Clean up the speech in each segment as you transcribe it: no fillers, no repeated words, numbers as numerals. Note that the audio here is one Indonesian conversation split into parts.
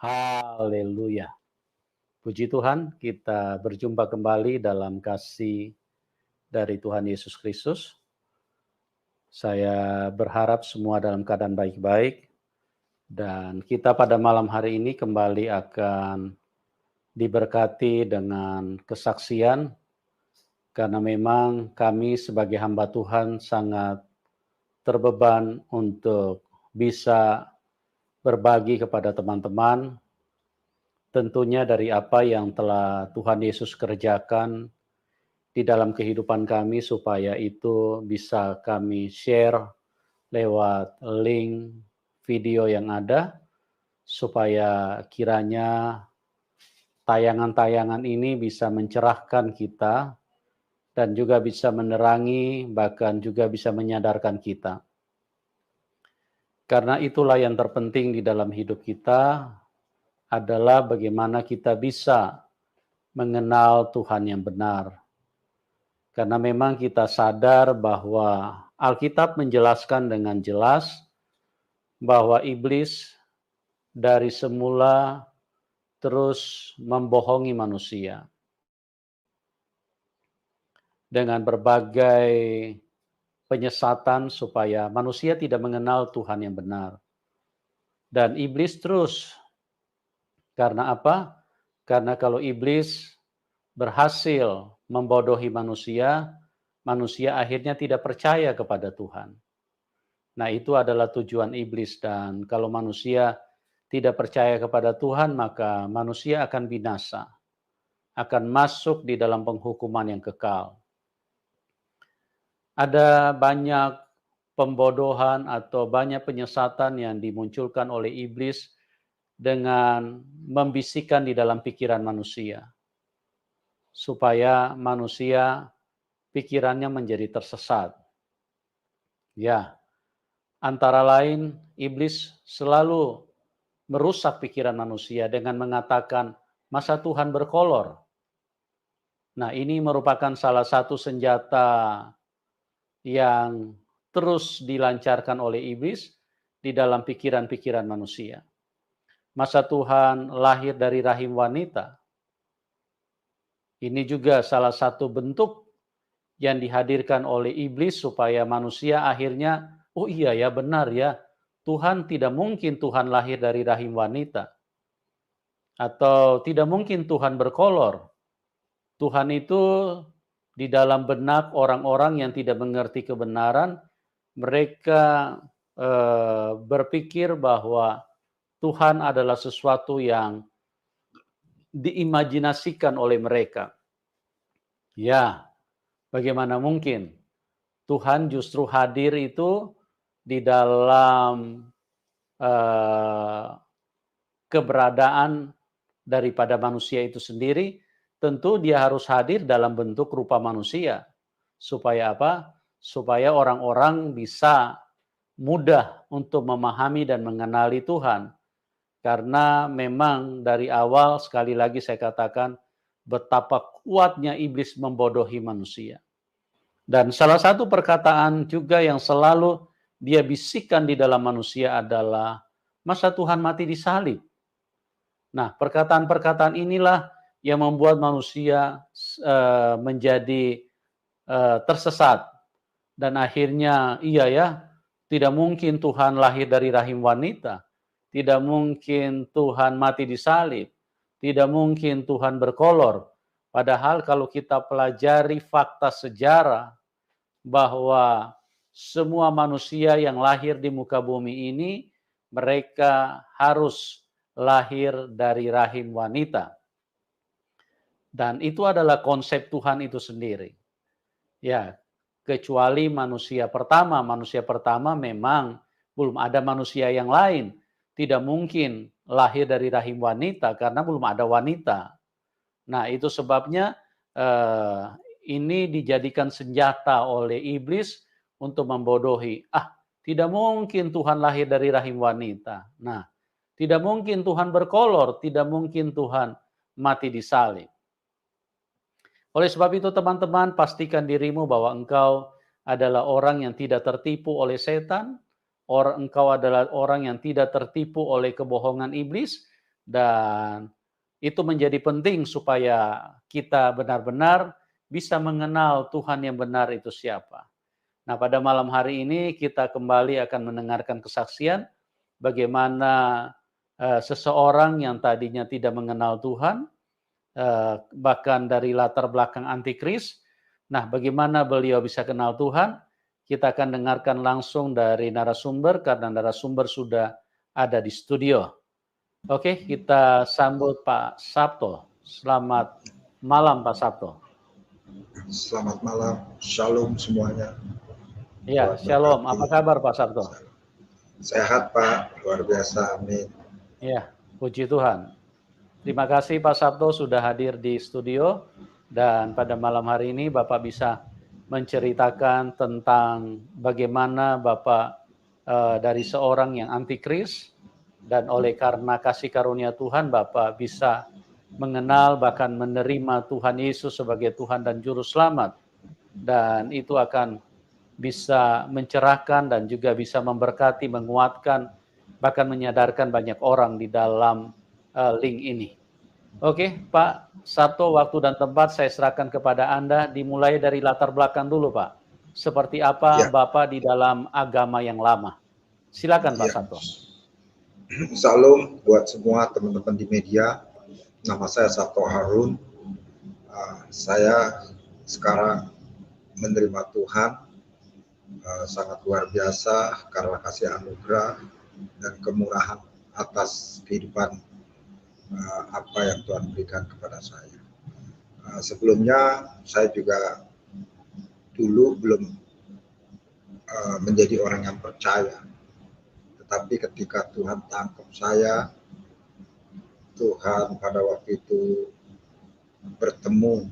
Haleluya. Puji Tuhan, kita berjumpa kembali dalam kasih dari Tuhan Yesus Kristus. Saya berharap semua dalam keadaan baik-baik, dan kita pada malam hari ini kembali akan diberkati dengan kesaksian, karena memang kami sebagai hamba Tuhan sangat terbeban untuk bisa berbagi kepada teman-teman, tentunya dari apa yang telah Tuhan Yesus kerjakan di dalam kehidupan kami, supaya itu bisa kami share lewat link video yang ada, supaya kiranya tayangan-tayangan ini bisa mencerahkan kita dan juga bisa menerangi, bahkan juga bisa menyadarkan kita. Karena itulah yang terpenting di dalam hidup kita adalah bagaimana kita bisa mengenal Tuhan yang benar. Karena memang kita sadar bahwa Alkitab menjelaskan dengan jelas bahwa iblis dari semula terus membohongi manusia dengan berbagai penyesatan supaya manusia tidak mengenal Tuhan yang benar. Dan iblis terus, karena apa? Karena kalau iblis berhasil membodohi manusia, manusia akhirnya tidak percaya kepada Tuhan. Nah, itu adalah tujuan iblis, dan kalau manusia tidak percaya kepada Tuhan, maka manusia akan binasa, akan masuk di dalam penghukuman yang kekal. Ada banyak pembodohan atau banyak penyesatan yang dimunculkan oleh iblis dengan membisikkan di dalam pikiran manusia, supaya manusia pikirannya menjadi tersesat. Ya, antara lain iblis selalu merusak pikiran manusia dengan mengatakan, masa Tuhan berkolor? Nah, ini merupakan salah satu senjata yang terus dilancarkan oleh iblis di dalam pikiran-pikiran manusia. Masa Tuhan lahir dari rahim wanita? Ini juga salah satu bentuk yang dihadirkan oleh iblis supaya manusia akhirnya, oh iya ya, benar ya, Tuhan tidak mungkin Tuhan lahir dari rahim wanita. Atau tidak mungkin Tuhan berkolor. Tuhan itu di dalam benak orang-orang yang tidak mengerti kebenaran, mereka berpikir bahwa Tuhan adalah sesuatu yang diimajinasikan oleh mereka. Ya, bagaimana mungkin Tuhan justru hadir itu di dalam keberadaan daripada manusia itu sendiri. Tentu dia harus hadir dalam bentuk rupa manusia. Supaya apa? Supaya orang-orang bisa mudah untuk memahami dan mengenali Tuhan. Karena memang dari awal, sekali lagi saya katakan, betapa kuatnya iblis membodohi manusia. Dan salah satu perkataan juga yang selalu dia bisikkan di dalam manusia adalah, masa Tuhan mati di salib? Nah, perkataan-perkataan inilah yang membuat manusia menjadi tersesat. Dan akhirnya, iya ya, tidak mungkin Tuhan lahir dari rahim wanita. Tidak mungkin Tuhan mati di salib. Tidak mungkin Tuhan berkolor. Padahal kalau kita pelajari fakta sejarah bahwa semua manusia yang lahir di muka bumi ini, mereka harus lahir dari rahim wanita. Dan itu adalah konsep Tuhan itu sendiri. Ya, kecuali manusia pertama memang belum ada manusia yang lain. Tidak mungkin lahir dari rahim wanita karena belum ada wanita. Nah, itu sebabnya ini dijadikan senjata oleh iblis untuk membodohi. Tidak mungkin Tuhan lahir dari rahim wanita. Nah, tidak mungkin Tuhan berkolor, tidak mungkin Tuhan mati di salib. Oleh sebab itu teman-teman, pastikan dirimu bahwa engkau adalah orang yang tidak tertipu oleh setan, engkau adalah orang yang tidak tertipu oleh kebohongan iblis, Dan itu menjadi penting supaya kita benar-benar bisa mengenal Tuhan yang benar itu siapa. Nah, pada malam hari ini kita kembali akan mendengarkan kesaksian bagaimana seseorang yang tadinya tidak mengenal Tuhan, bahkan dari latar belakang antikris. Nah, bagaimana beliau bisa kenal Tuhan? Kita akan dengarkan langsung dari narasumber karena narasumber sudah ada di studio. Oke, kita sambut Pak Sabto. Selamat malam Pak Sabto. Selamat malam, shalom semuanya. Ya, shalom. Apa kabar Pak Sabto? Sehat Pak, luar biasa, amin. Ya, puji Tuhan. Terima kasih Pak Sabto sudah hadir di studio dan pada malam hari ini Bapak bisa menceritakan tentang bagaimana Bapak dari seorang yang antikris dan oleh karena kasih karunia Tuhan Bapak bisa mengenal bahkan menerima Tuhan Yesus sebagai Tuhan dan Juru Selamat. Dan itu akan bisa mencerahkan dan juga bisa memberkati, menguatkan, bahkan menyadarkan banyak orang di dalam link ini. Oke, Pak Sabto, waktu dan tempat saya serahkan kepada Anda, dimulai dari latar belakang dulu, Pak. Seperti apa Bapak di dalam agama yang lama? Silakan Pak Sabto. Salam buat semua teman-teman di media. Nama saya Sabto Harun. Saya sekarang menerima Tuhan sangat luar biasa karena kasih anugerah dan kemurahan atas kehidupan apa yang Tuhan berikan kepada saya. Sebelumnya saya juga dulu belum menjadi orang yang percaya, tetapi ketika Tuhan tangkap saya, Tuhan pada waktu itu bertemu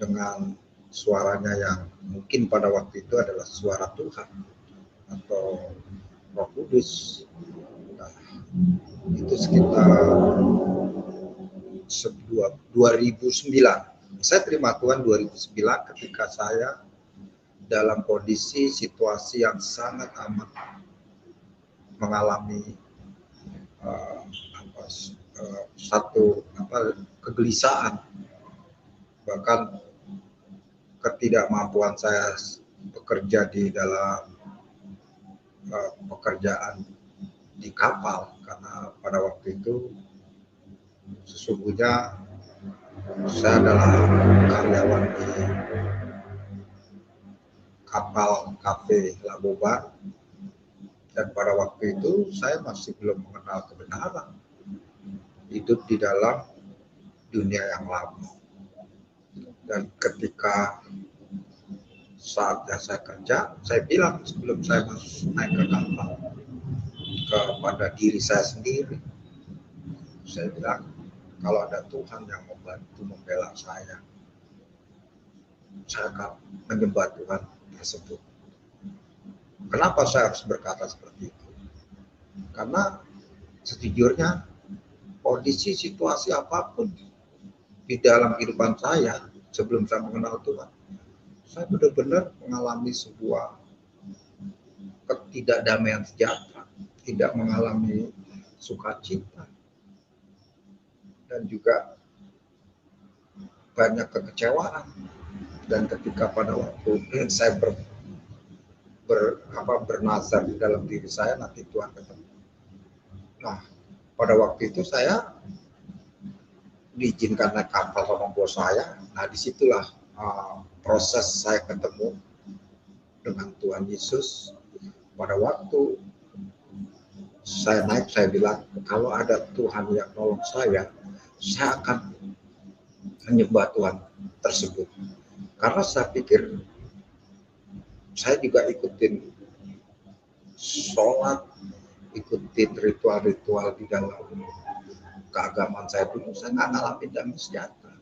dengan suaranya yang mungkin pada waktu itu adalah suara Tuhan atau Roh Kudus. Nah, itu sekitar 2009. Saya terima Tuhan 2009 ketika saya dalam kondisi situasi yang sangat amat mengalami kegelisahan, bahkan ketidakmampuan saya bekerja di dalam pekerjaan di kapal, karena pada waktu itu sesungguhnya saya adalah karyawan di kapal kafe Labobar, dan pada waktu itu saya masih belum mengenal kebenaran, hidup di dalam dunia yang lama. Dan ketika saatnya saya kerja, saya bilang sebelum saya naik ke kapal kepada diri saya sendiri, saya bilang kalau ada Tuhan yang membantu membela saya akan menyembah Tuhan tersebut. Kenapa saya harus berkata seperti itu? Karena sejujurnya kondisi situasi apapun di dalam kehidupan saya sebelum saya mengenal Tuhan, saya benar-benar mengalami sebuah ketidakdamaian sejahtera, tidak mengalami sukacita, dan juga banyak kekecewaan. Dan ketika pada waktu saya bernazar di dalam diri saya, nanti Tuhan ketemu. Nah, pada waktu itu saya diizinkan naik kapal sama bos saya. Nah, disitulah proses saya ketemu dengan Tuhan Yesus. Pada waktu saya naik, saya bilang kalau ada Tuhan yang nolong saya akan menyembah Tuhan tersebut. Karena saya pikir saya juga ikutin sholat, ikutin ritual-ritual di dalam keagamaan saya dulu, saya nggak ngalamin damai sejahtera.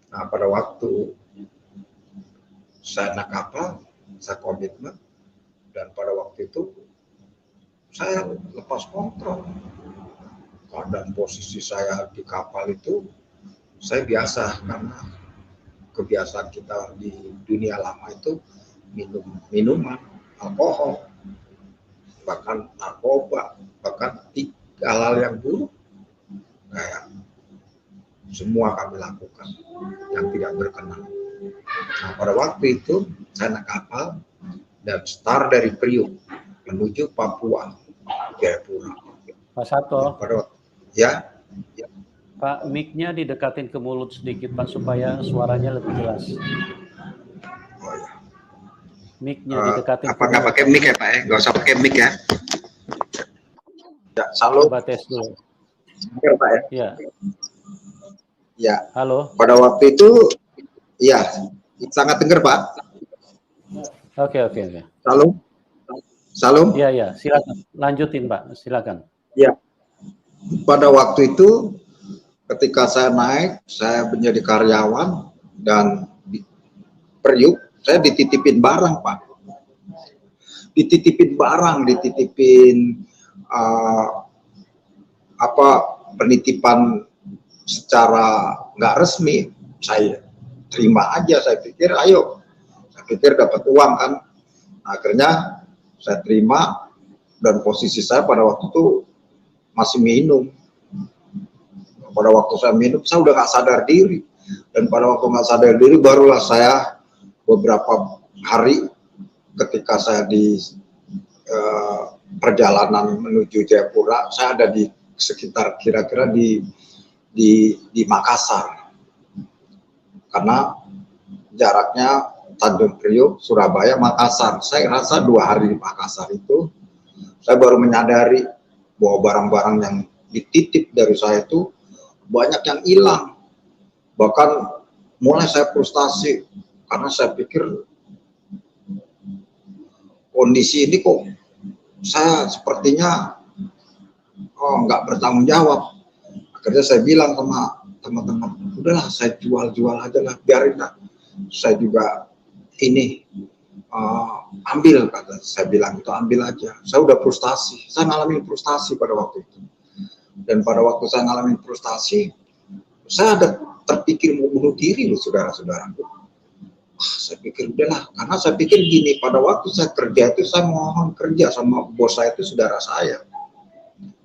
Nah, pada waktu saya naik kapal, saya komitmen, dan pada waktu itu saya lepas kontrol. Dan posisi saya di kapal itu, saya biasa, karena kebiasaan kita di dunia lama itu minum minuman, alkohol, bahkan narkoba, bahkan hal-hal yang buruk. kayak semua kami lakukan yang tidak berkenan. Nah, pada waktu itu saya naik kapal dan start dari Priuk menuju Papua, Jayapura. Pak Sabto, Pada waktu, ya, Pak, mic-nya didekatin ke mulut sedikit Pak supaya suaranya lebih jelas. oh ya. Mic-nya didekatin Apa nggak pakai mic ya Pak ya? Nggak usah pakai mic ya. Ya, selalu. Coba tes dulu. Dengar Pak ya? Ya. Ya. Halo. Pada waktu itu, ya, sangat dengar Pak. Oke. Salam. Iya. Silakan. Lanjutin Pak. Silakan. Ya. Pada waktu itu, ketika saya naik, saya menjadi karyawan dan di Priuk, saya dititipin barang Pak. Dititipin penitipan secara nggak resmi, saya terima aja. Saya pikir dapat uang kan. Akhirnya saya terima dan posisi saya pada waktu itu masih minum. Pada waktu saya minum, saya udah nggak sadar diri. Dan pada waktu nggak sadar diri, barulah saya beberapa hari ketika saya di perjalanan menuju Jayapura, saya ada di sekitar kira-kira di Makassar. Karena jaraknya Tanjung Priok, Surabaya, Makassar. Saya rasa 2 hari di Makassar itu, saya baru menyadari bahwa barang-barang yang dititip dari saya itu banyak yang hilang. Bahkan mulai saya frustasi karena saya pikir kondisi ini kok saya sepertinya nggak bertanggung jawab. Akhirnya saya bilang sama teman-teman, udahlah saya jual aja lah, biarin lah. Saya juga ini ambil, kata saya bilang itu, ambil aja. Saya udah frustasi, saya ngalamin frustasi pada waktu itu. Dan pada waktu saya ngalamin frustasi, saya ada terpikir mau bunuh diri loh saudara-saudaraku. Saya pikir udahlah, karena saya pikir gini, pada waktu saya kerja itu saya mohon kerja sama bos saya itu saudara saya.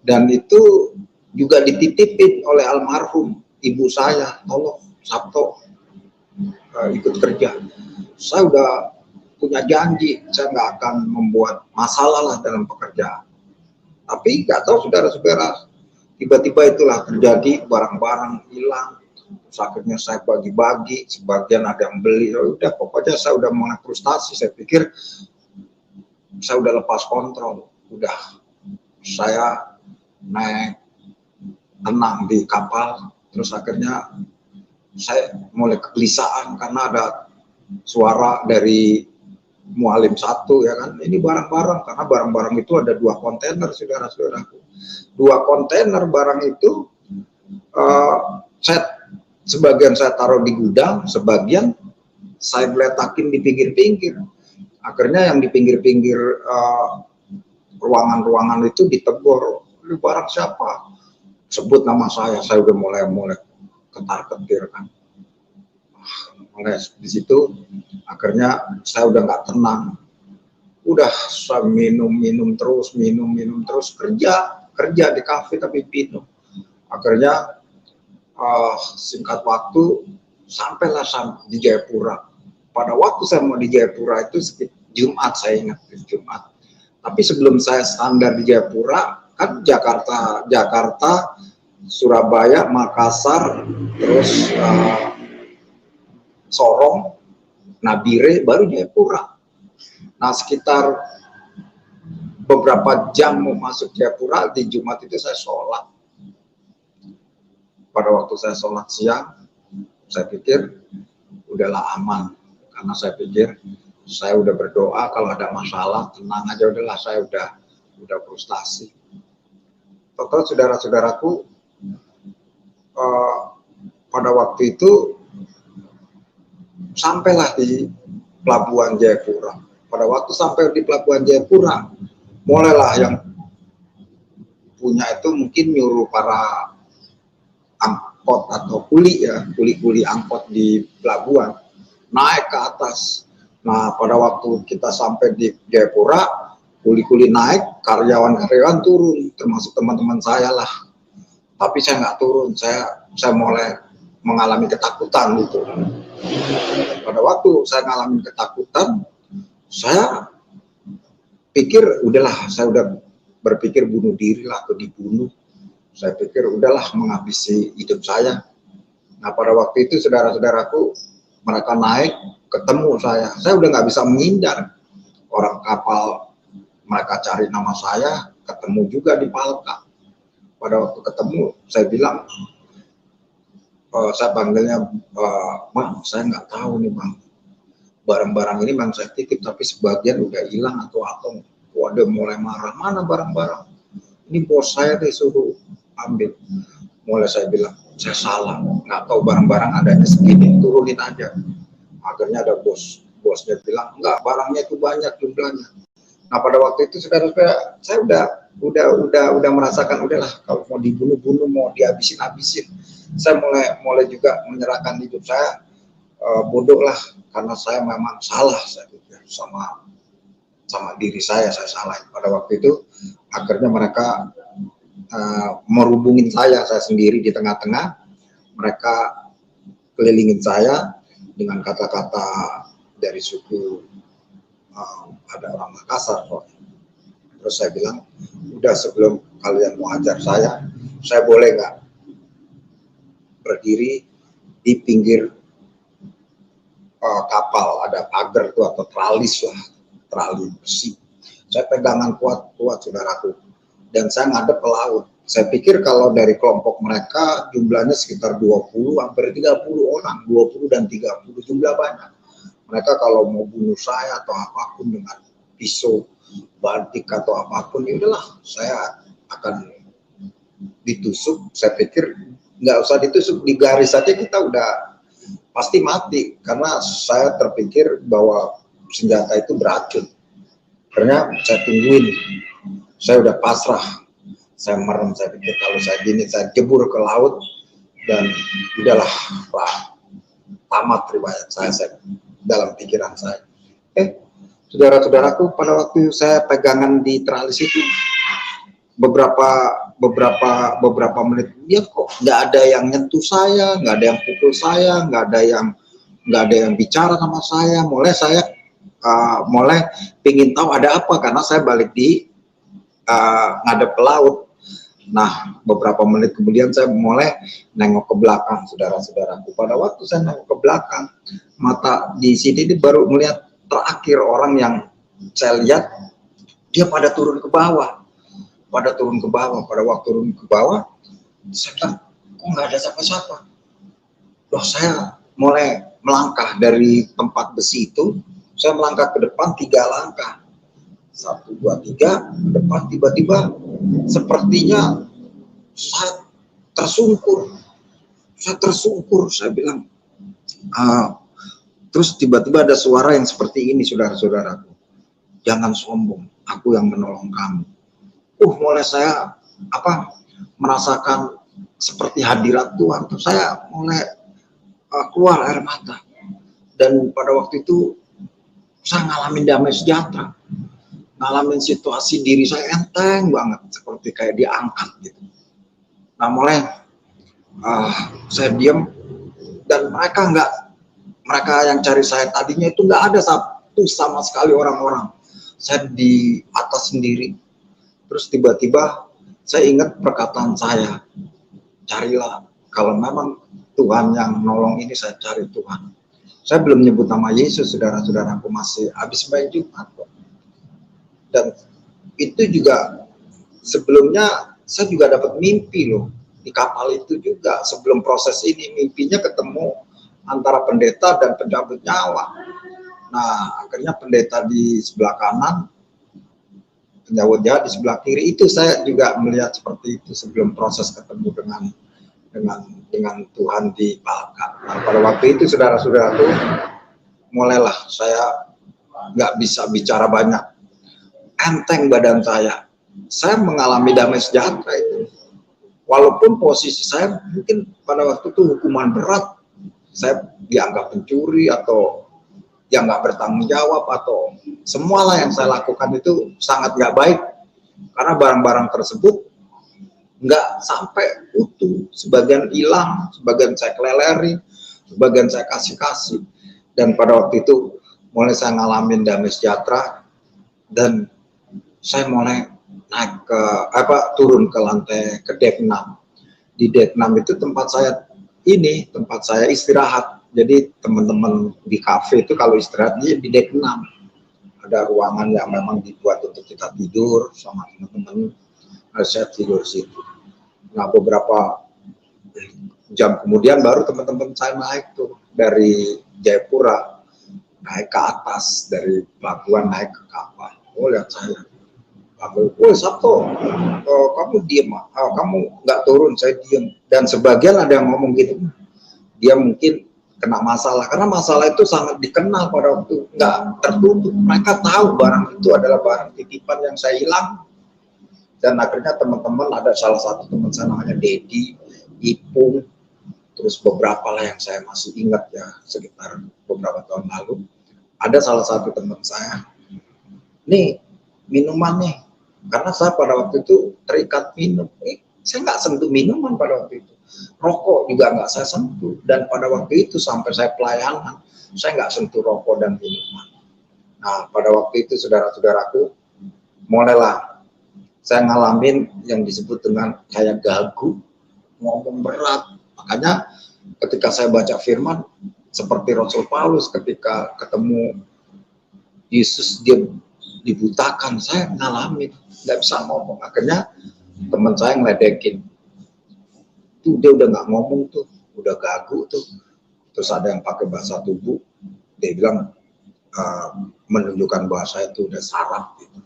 Dan itu juga dititipin oleh almarhum ibu saya, tolong Sabto ikut kerja. Saya udah punya janji, saya nggak akan membuat masalah lah dalam pekerjaan. Tapi nggak tahu saudara-saudara, tiba-tiba itulah terjadi, barang-barang hilang. Terus akhirnya saya bagi-bagi, sebagian ada yang beli. Udah, pokoknya saya udah mulai frustasi. Saya pikir saya udah lepas kontrol. Udah, saya naik tenang di kapal. Terus akhirnya saya mulai kegelisahan karena ada suara dari mualim satu, ya kan, ini barang-barang, karena barang-barang itu ada 2 kontainer saudara-saudaraku. 2 kontainer barang itu sebagian saya taruh di gudang, sebagian saya letakin di pinggir-pinggir. Akhirnya yang di pinggir-pinggir ruangan-ruangan itu ditegur, ini barang siapa? Sebut nama saya udah mulai ketar-ketir kan. Mulai di situ akhirnya saya udah nggak tenang. Udah saya minum terus, kerja di kafe tapi minum. Akhirnya singkat waktu sampailah di Jayapura. Pada waktu saya mau di Jayapura itu Jumat, saya ingat Jumat. Tapi sebelum saya standar di Jayapura, kan Jakarta, Surabaya, Makassar, terus Sorong, Nabire, baru Jayapura. Nah, sekitar beberapa jam mau masuk Jayapura, di Jumat itu saya sholat. Pada waktu saya sholat siang, saya pikir udahlah aman. Karena saya pikir saya udah berdoa, kalau ada masalah tenang aja, udahlah, saya udah frustasi. Total saudara-saudaraku, pada waktu itu sampailah di Pelabuhan Jayapura. Pada waktu sampai di Pelabuhan Jayapura, mulailah yang punya itu mungkin nyuruh para angkot atau kuli angkot di pelabuhan naik ke atas. Nah, pada waktu kita sampai di Jayapura, kuli-kuli naik, karyawan-karyawan turun, termasuk teman-teman saya lah. Tapi saya nggak turun, saya mulai mengalami ketakutan gitu. Pada waktu saya mengalami ketakutan, saya pikir udahlah, saya udah berpikir bunuh diri lah atau dibunuh. Saya pikir udahlah menghabisi hidup saya. Nah pada waktu itu saudara-saudaraku mereka naik ketemu saya udah nggak bisa menghindar. Orang kapal mereka cari nama saya, ketemu juga di Palka. Pada waktu ketemu saya bilang, saya panggilnya, Bang, saya nggak tahu nih Bang, barang-barang ini Bang saya titip tapi sebagian udah hilang atau waduh mulai marah, mana barang-barang, ini bos saya disuruh ambil. Mulai saya bilang, saya salah, nggak tahu barang-barang adanya segini, turunin aja. Akhirnya ada bosnya bilang, enggak, barangnya itu banyak jumlahnya. Nah pada waktu itu saudara-saudara, saya udah merasakan udahlah, kalau mau dibunuh-bunuh, mau dihabisin. Saya mulai juga menyerahkan hidup saya, bodoh lah, karena saya memang salah, saya pikir sama diri saya salah. Pada waktu itu akhirnya mereka merubungin saya sendiri di tengah-tengah, mereka kelilingin saya dengan kata-kata dari suku ada orang Makassar kok. Terus saya bilang, udah sebelum kalian mau ajar saya boleh nggak berdiri di pinggir kapal, ada pagar tuh atau teralis lah, teralis besi. Saya pegangan kuat saudaraku, dan saya ngadep ke laut. Saya pikir kalau dari kelompok mereka jumlahnya sekitar 20, hampir 30 orang, 20 dan 30, jumlah banyak. Mereka kalau mau bunuh saya atau apapun dengan pisau, batik atau apapun, ya udahlah, saya akan ditusuk. Saya pikir nggak usah ditusuk, di garis saja kita udah pasti mati, karena saya terpikir bahwa senjata itu beracun. Akhirnya saya tungguin, saya udah pasrah, saya merem, saya pikir kalau saya gini saya jebur ke laut dan udahlah, tamat riwayat saya dalam pikiran saya. Saudara-saudaraku, pada waktu saya pegangan di teralis itu beberapa menit, dia kok nggak ada yang nyentuh saya, nggak ada yang pukul saya, nggak ada yang bicara sama saya. Mulai saya mulai pingin tahu ada apa, karena saya balik di ngadep ke laut. Nah beberapa menit kemudian saya mulai nengok ke belakang, saudara-saudaraku. Pada waktu saya nengok ke belakang, mata di sini baru melihat terakhir orang yang saya lihat, dia pada turun ke bawah. Pada waktu turun ke bawah, saya bilang, kok nggak ada siapa-siapa. Loh, saya mulai melangkah dari tempat besi itu, saya melangkah ke depan 3 langkah. 1, 2, 3, ke depan, tiba-tiba sepertinya saya tersungkur. Saya bilang, terus tiba-tiba ada suara yang seperti ini, saudara-saudaraku. Jangan sombong, aku yang menolong kamu. Mulai saya merasakan seperti hadirat Tuhan. Tuh saya mulai keluar air mata. Dan pada waktu itu saya ngalamin damai sejahtera, ngalamin situasi diri saya enteng banget, seperti kayak diangkat gitu. Nah mulai saya diam, dan mereka yang cari saya tadinya itu nggak ada satu sama sekali orang-orang. Saya di atas sendiri. Terus tiba-tiba saya ingat perkataan saya, carilah, kalau memang Tuhan yang nolong ini, saya cari Tuhan. Saya belum nyebut nama Yesus, saudara-saudaraku, masih habis main Jumat. Dan itu juga sebelumnya saya juga dapat mimpi loh, di kapal itu juga. Sebelum proses ini, mimpinya ketemu antara pendeta dan pencabut nyawa. Nah akhirnya pendeta di sebelah kanan, penjawat jahat di sebelah kiri. Itu saya juga melihat seperti itu sebelum proses ketemu dengan Tuhan di Palka. Nah, pada waktu itu saudara-saudara tuh mulailah saya nggak bisa bicara banyak, enteng badan saya mengalami damai sejahtera itu. Walaupun posisi saya mungkin pada waktu itu hukuman berat, saya dianggap pencuri atau yang nggak bertanggung jawab, atau semualah yang saya lakukan itu sangat nggak baik, karena barang-barang tersebut nggak sampai utuh, sebagian hilang, sebagian saya kelelerin, sebagian saya kasih. Dan pada waktu itu mulai saya ngalamin damai sejahtera, dan saya mulai naik ke turun ke lantai ke dek 6. Di dek 6 itu tempat saya istirahat. Jadi teman-teman di kafe itu kalau istirahat di dek 6. Ada ruangan yang memang dibuat untuk kita tidur sama teman-teman. Saya tidur situ. Nah, beberapa jam kemudian baru teman-teman saya naik tuh dari Jayapura, naik ke atas dari pelabuhan naik ke kapal. Oh, lihat saya. Woi Sabto, kamu diem, kamu nggak turun, saya diem. Dan sebagian ada yang ngomong gitu, dia mungkin kena masalah, karena masalah itu sangat dikenal pada waktu nggak tertutup. Mereka tahu barang itu adalah barang titipan yang saya hilang. Dan akhirnya teman-teman, ada salah satu teman saya namanya Dedi, Ipung, terus beberapa lah yang saya masih ingat ya, sekitar beberapa tahun lalu. Ada salah satu teman saya, nih minuman nih, karena saya pada waktu itu terikat minum. Saya nggak sentuh minuman pada waktu itu. Rokok juga nggak saya sentuh. Dan pada waktu itu sampai saya pelayanan, saya nggak sentuh rokok dan minuman. Nah, pada waktu itu saudara-saudaraku, mulailah saya ngalamin yang disebut dengan kayak gagu, ngomong berat. Makanya ketika saya baca firman, seperti Rasul Paulus ketika ketemu Yesus, dia dibutakan, saya ngalamin, nggak bisa ngomong. Akhirnya teman saya ngeledekin, tuh dia udah nggak ngomong tuh, udah gagu tuh. Terus ada yang pakai bahasa tubuh, dia bilang menunjukkan bahasa itu udah saraf gitu.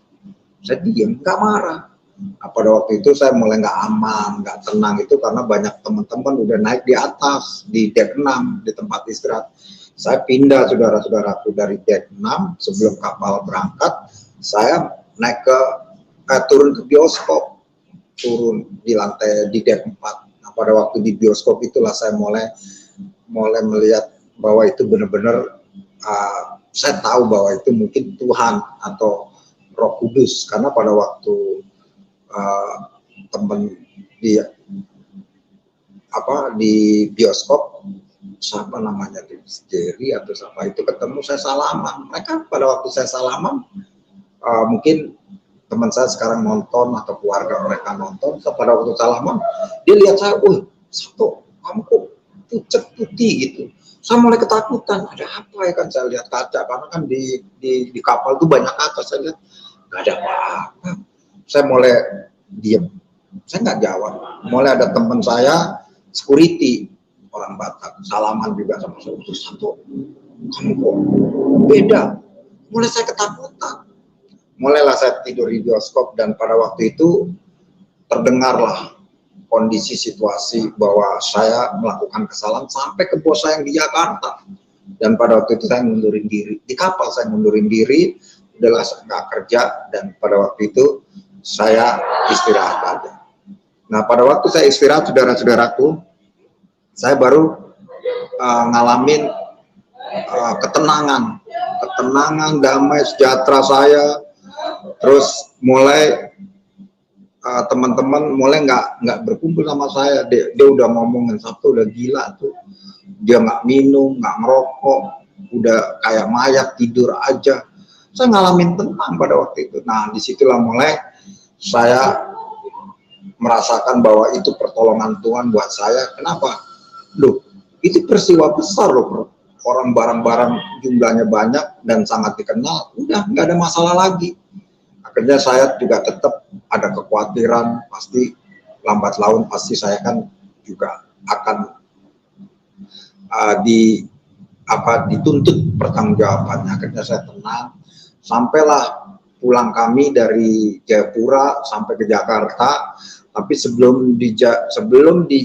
Saya diem, nggak marah. Nah, pada waktu itu saya mulai nggak aman, nggak tenang itu karena banyak teman-teman udah naik di atas, di dek 6, di tempat istirahat. Saya pindah saudara-saudaraku dari dek 6 sebelum kapal berangkat, saya naik turun ke bioskop, turun di lantai di dek 4. Nah, pada waktu di bioskop itulah saya mulai melihat bahwa itu benar-benar saya tahu bahwa itu mungkin Tuhan atau Roh Kudus, karena pada waktu teman di bioskop, siapa namanya, Jerry atau siapa itu ketemu, saya salaman. Mereka pada waktu saya salaman, mungkin teman saya sekarang nonton atau keluarga mereka nonton, pada waktu salaman dia lihat saya, Sabto, kamu kok pucat putih gitu. Saya mulai ketakutan, ada apa ya, kan saya lihat kaca, karena kan di kapal itu banyak kaca, saya lihat nggak ada apa-apa. Saya mulai diem, saya nggak jawab. Mulai ada teman saya, security, orang Batak, salaman juga sama saya, Sabto, kamu kok beda. Mulai saya ketakutan. Mulailah saya tidur di bioskop, dan pada waktu itu terdengarlah kondisi situasi bahwa saya melakukan kesalahan sampai ke bos saya yang di Jakarta. Dan pada waktu itu saya mundurin diri. Di kapal saya mundurin diri, udahlah saya nggak kerja, dan pada waktu itu saya istirahat aja. Nah, pada waktu saya istirahat, saudara-saudaraku, saya baru ngalamin ketenangan, damai sejahtera saya. Terus mulai teman-teman mulai nggak berkumpul sama saya. Dia udah ngomongin, Sabtu udah gila tuh, dia nggak minum, nggak ngerokok, udah kayak mayat, tidur aja. Saya ngalamin tenang pada waktu itu. Nah, disitulah mulai saya merasakan bahwa itu pertolongan Tuhan buat saya. Kenapa? Loh, itu peristiwa besar loh, orang barang-barang jumlahnya banyak dan sangat dikenal, udah nggak ada masalah lagi. Akhirnya saya juga tetap ada kekhawatiran, pasti lambat laun pasti saya kan juga akan dituntut pertanggungjawabannya. Akhirnya saya tenang, sampailah pulang kami dari Jayapura sampai ke Jakarta. Tapi sebelum di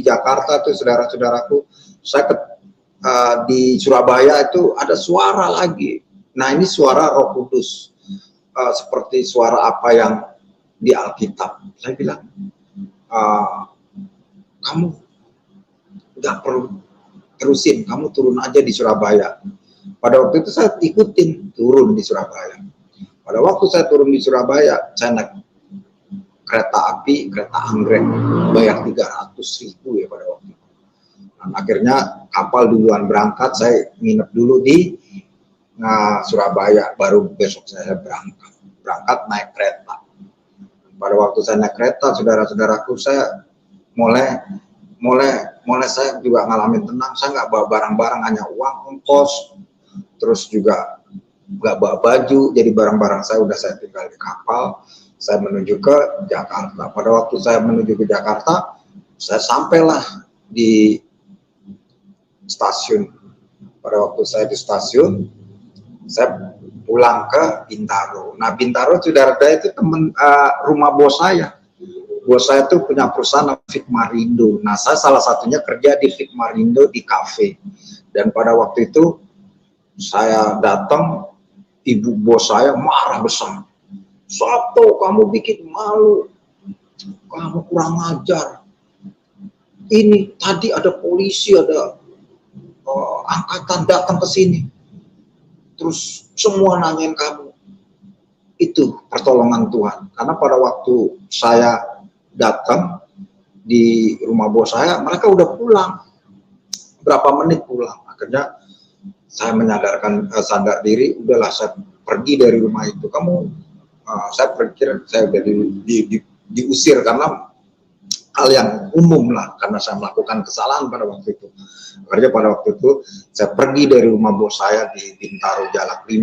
Jakarta tuh saudara-saudaraku, saya di Surabaya itu ada suara lagi. Nah, ini suara Roh Kudus, seperti suara apa yang di Alkitab. Saya bilang, kamu nggak perlu terusin, kamu turun aja di Surabaya. Pada waktu itu saya ikutin turun di Surabaya. Pada waktu saya turun di Surabaya, saya naik kereta api, kereta anggrek, bayar 300.000 ya pada waktu itu. Dan akhirnya kapal duluan berangkat, saya nginep dulu di Surabaya, baru besok saya berangkat naik kereta. Pada waktu saya naik kereta, saudara-saudaraku, saya mulai saya juga ngalamin tenang. Saya nggak bawa barang-barang, hanya uang ongkos, terus juga nggak bawa baju. Jadi barang-barang saya udah saya tinggal di kapal. Saya menuju ke Jakarta. Pada waktu saya menuju ke Jakarta, saya sampailah di stasiun. Pada waktu saya di stasiun, saya pulang ke Bintaro. Nah, Bintaro saudara itu teman rumah bos saya. Bos saya tuh punya perusahaan Fikmarindo. Nah, saya salah satunya kerja di Fikmarindo di kafe. Dan pada waktu itu saya datang, ibu bos saya marah besar. Sabto, kamu bikin malu, kamu kurang ajar. Ini tadi ada polisi, ada angkatan datang ke sini, terus semua nanyain kamu. Itu pertolongan Tuhan. Karena pada waktu saya datang di rumah bos saya, mereka udah pulang. Berapa menit pulang. Akhirnya saya sadar diri, udahlah saya pergi dari rumah itu. Saya pikir saya udah diusir karena hal yang umum lah, karena saya melakukan kesalahan pada waktu itu. Akhirnya pada waktu itu saya pergi dari rumah bos saya di Bintaro Jalak 5,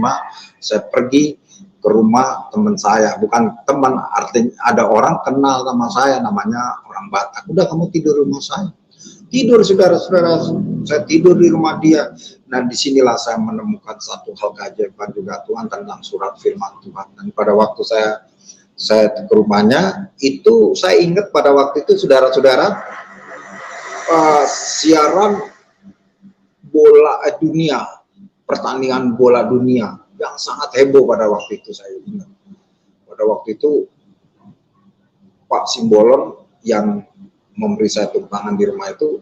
saya pergi ke rumah teman saya, bukan teman, artinya ada orang kenal sama saya, namanya orang Batak. Udah, kamu tidur di rumah saya. Tidur, saudara-saudara, saya tidur di rumah dia. Nah, disinilah saya menemukan satu hal keajaiban juga Tuhan tentang surat firman Tuhan. Dan pada waktu saya ke rumahnya, itu saya ingat pada waktu itu, saudara-saudara, siaran bola dunia, pertandingan bola dunia yang sangat heboh pada waktu itu, saya ingat. Pada waktu itu Pak Simbolon yang memberi saya tepuk tangan di rumah itu,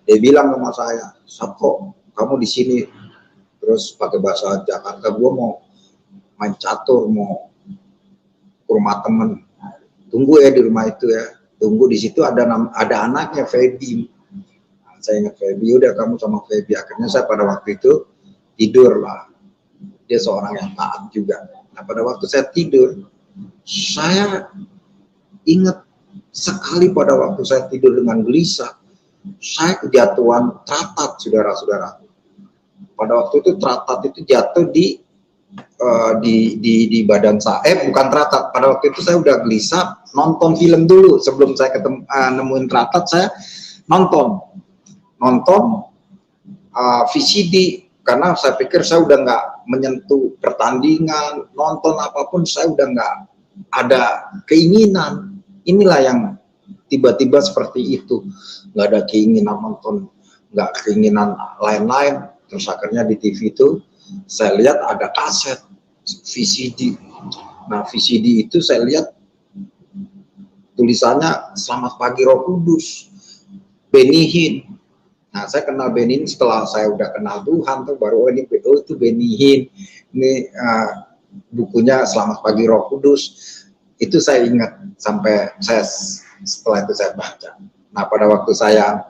dia bilang sama saya, Sabto, kamu di sini, terus pakai bahasa Jakarta, gue mau main catur, mau ke rumah temen, tunggu ya di rumah itu ya, tunggu di situ, ada anaknya Feby. Saya ingat Feby, udah kamu sama Feby. Akhirnya saya pada waktu itu tidur lah, dia seorang yang taat juga. Nah, pada waktu saya tidur, saya ingat sekali pada waktu saya tidur dengan gelisah, saya kejatuhan teratat, saudara-saudara. Pada waktu itu teratat itu jatuh di badan saya, bukan teratat. Pada waktu itu saya udah gelisah, nonton film dulu sebelum saya nemuin teratat. Saya nonton VCD, karena saya pikir saya udah nggak menyentuh pertandingan, nonton apapun saya udah nggak ada keinginan. Inilah yang tiba-tiba seperti itu, nggak ada keinginan nonton, nggak keinginan lain-lain. Terus akhirnya di TV itu saya lihat ada kaset VCD. Nah, VCD itu saya lihat tulisannya Selamat Pagi Roh Kudus, Benny Hinn. Nah, saya kenal Benny Hinn setelah saya udah kenal Tuhan tuh, baru itu Benny Hinn. Ini bukunya Selamat Pagi Roh Kudus. Itu saya ingat sampai setelah itu saya baca. Nah, pada waktu saya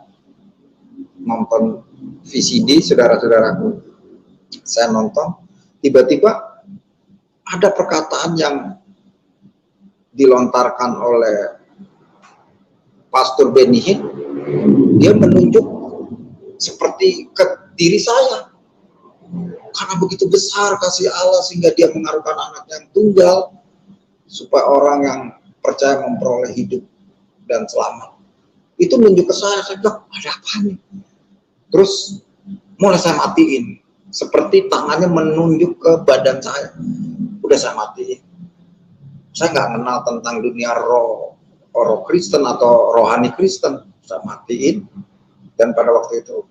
nonton VCD, saudara-saudaraku, saya nonton, tiba-tiba ada perkataan yang dilontarkan oleh Pastor Benny Hinn. Dia menunjuk seperti ke diri saya, karena begitu besar kasih Allah sehingga dia mengaruniakan anak yang tunggal supaya orang yang percaya memperoleh hidup dan selamat. Itu menunjuk ke saya bilang, ada apa nih? Terus mulai saya matiin, seperti tangannya menunjuk ke badan saya. Udah saya matiin. Saya nggak kenal tentang dunia roh Kristen atau rohani Kristen. Saya matiin, dan pada waktu itu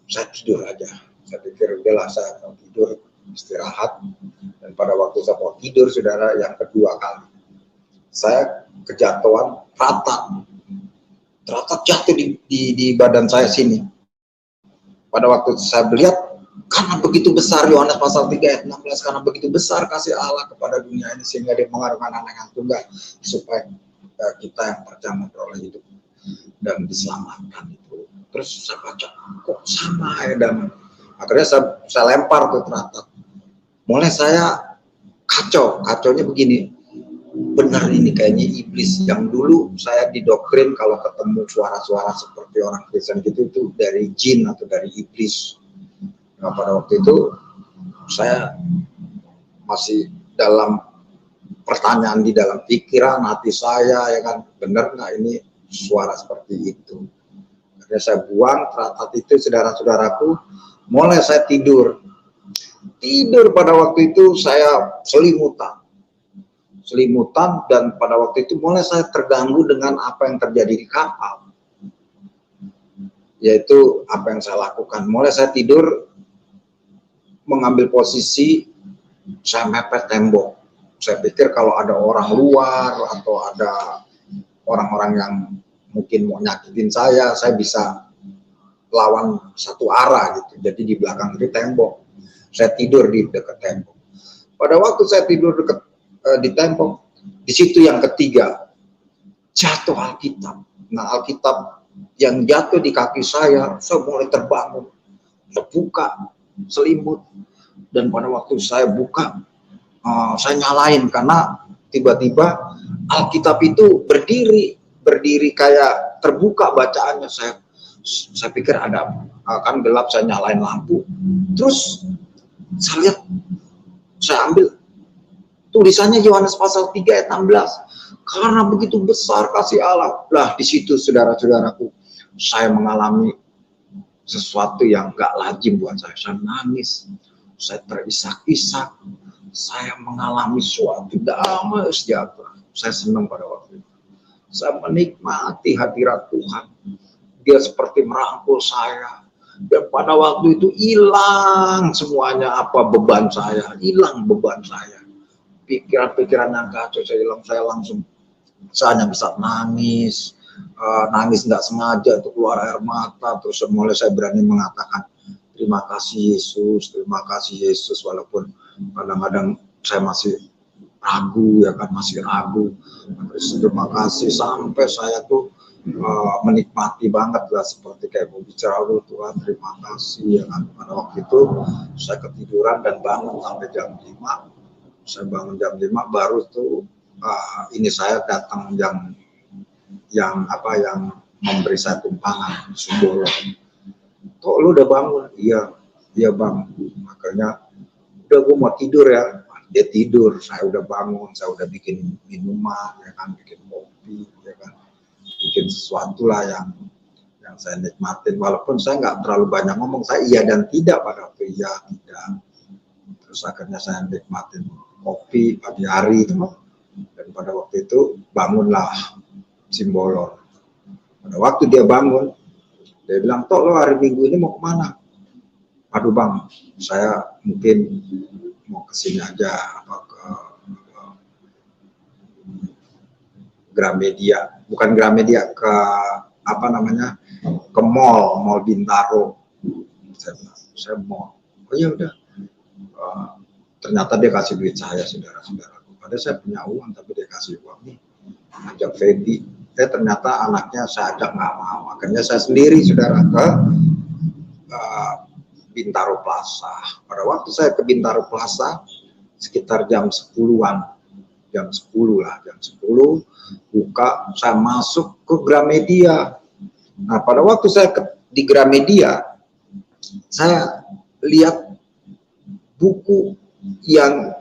saya tidur aja. Saya pikir udahlah, saya mau tidur, istirahat. Dan pada waktu saya mau tidur, saudara, yang kedua kali saya kejatuhan teratat jatuh di badan saya sini. Pada waktu saya melihat, karena begitu besar, Yohanes pasal 3 ayat 16, karena begitu besar kasih Allah kepada dunia ini sehingga dia mengaruniakan anak yang tunggal supaya kita yang percaya memperoleh hidup dan diselamatkan itu. Terus saya baca, kok sama ya damai. Akhirnya saya lempar tuh teratat. Mulai saya kacaunya begini. Benar ini kayaknya iblis. Yang dulu saya didoktrin kalau ketemu suara-suara seperti orang Kristen gitu itu dari jin atau dari iblis. Nah, pada waktu itu saya masih dalam pertanyaan di dalam pikiran hati saya, ya kan, benar nggak ini suara seperti itu. Akhirnya saya buang teratat itu, saudara-saudaraku. Mulai saya tidur pada waktu itu saya selimutan, dan pada waktu itu mulai saya terganggu dengan apa yang terjadi di kapal, yaitu apa yang saya lakukan. Mulai saya tidur mengambil posisi saya mepet tembok. Saya pikir kalau ada orang luar atau ada orang-orang yang mungkin mau nyakitin saya bisa lawan satu arah gitu. Jadi di belakang itu tembok. Saya tidur di dekat tembok. Pada waktu saya tidur dekat di tembok, di situ yang ketiga jatuh Alkitab. Nah, Alkitab yang jatuh di kaki saya mulai terbangun. Saya buka selimut, dan pada waktu saya buka, saya nyalain karena tiba-tiba Alkitab itu berdiri kayak terbuka bacaannya. Saya pikir ada, kan gelap, saya nyalain lampu. Terus saya lihat, saya ambil tulisannya Yohanes pasal 3 ayat 16. Karena begitu besar kasih Allah. Lah di situ saudara-saudaraku, saya mengalami sesuatu yang gak lazim buat saya. Saya nangis, saya terisak-isak, saya mengalami suatu damai sejahtera. Saya senang pada waktu itu. Saya menikmati hadirat Tuhan. Dia seperti merangkul saya. Dan pada waktu itu hilang semuanya beban saya. Hilang beban saya. Pikiran-pikiran yang kacau saya hilang. Saya hanya bisa nangis. Nangis nggak sengaja itu keluar air mata. Terus mulai saya berani mengatakan, terima kasih Yesus, walaupun kadang-kadang saya masih ragu, ya kan, masih ragu. Terima kasih, sampai saya tuh menikmati banget lah, seperti kayak mau bicara, Tuhan terima kasih, ya kan. Pada waktu itu saya ketiduran dan bangun sampai jam 5. Saya bangun jam 5 baru tuh ini saya datang yang memberi saya tumpangan Sumbolon. Toh lu udah bangun? Iya bang. Makanya udah gue mau tidur ya. Dia tidur, saya udah bangun, saya udah bikin minuman, ya kan, bikin kopi, ya kan, bikin sesuatu lah yang saya nikmatin. Walaupun saya nggak terlalu banyak ngomong, saya iya dan tidak pada waktu iya tidak. Terus akhirnya saya nikmatin kopi pagi hari, dan pada waktu itu bangunlah Simbolon. Pada waktu dia bangun, dia bilang, "Tok, lo hari Minggu ini mau kemana?" "Aduh bang, saya mungkin mau kesini aja, ke Gramedia, bukan Gramedia, ke ke mall Bintaro." Saya mau. Oh ya udah. Ternyata dia kasih duit saya, saudara-saudaraku. Padahal saya punya uang, tapi dia kasih uang nih. Ajak Feby. Ternyata anaknya saya ajak nggak mau. Akhirnya saya sendiri, saudara, ke Bintaro Plaza. Pada waktu saya ke Bintaro Plaza, sekitar jam 10-an, jam 10 buka, saya masuk ke Gramedia. Nah, pada waktu saya di Gramedia, saya lihat buku yang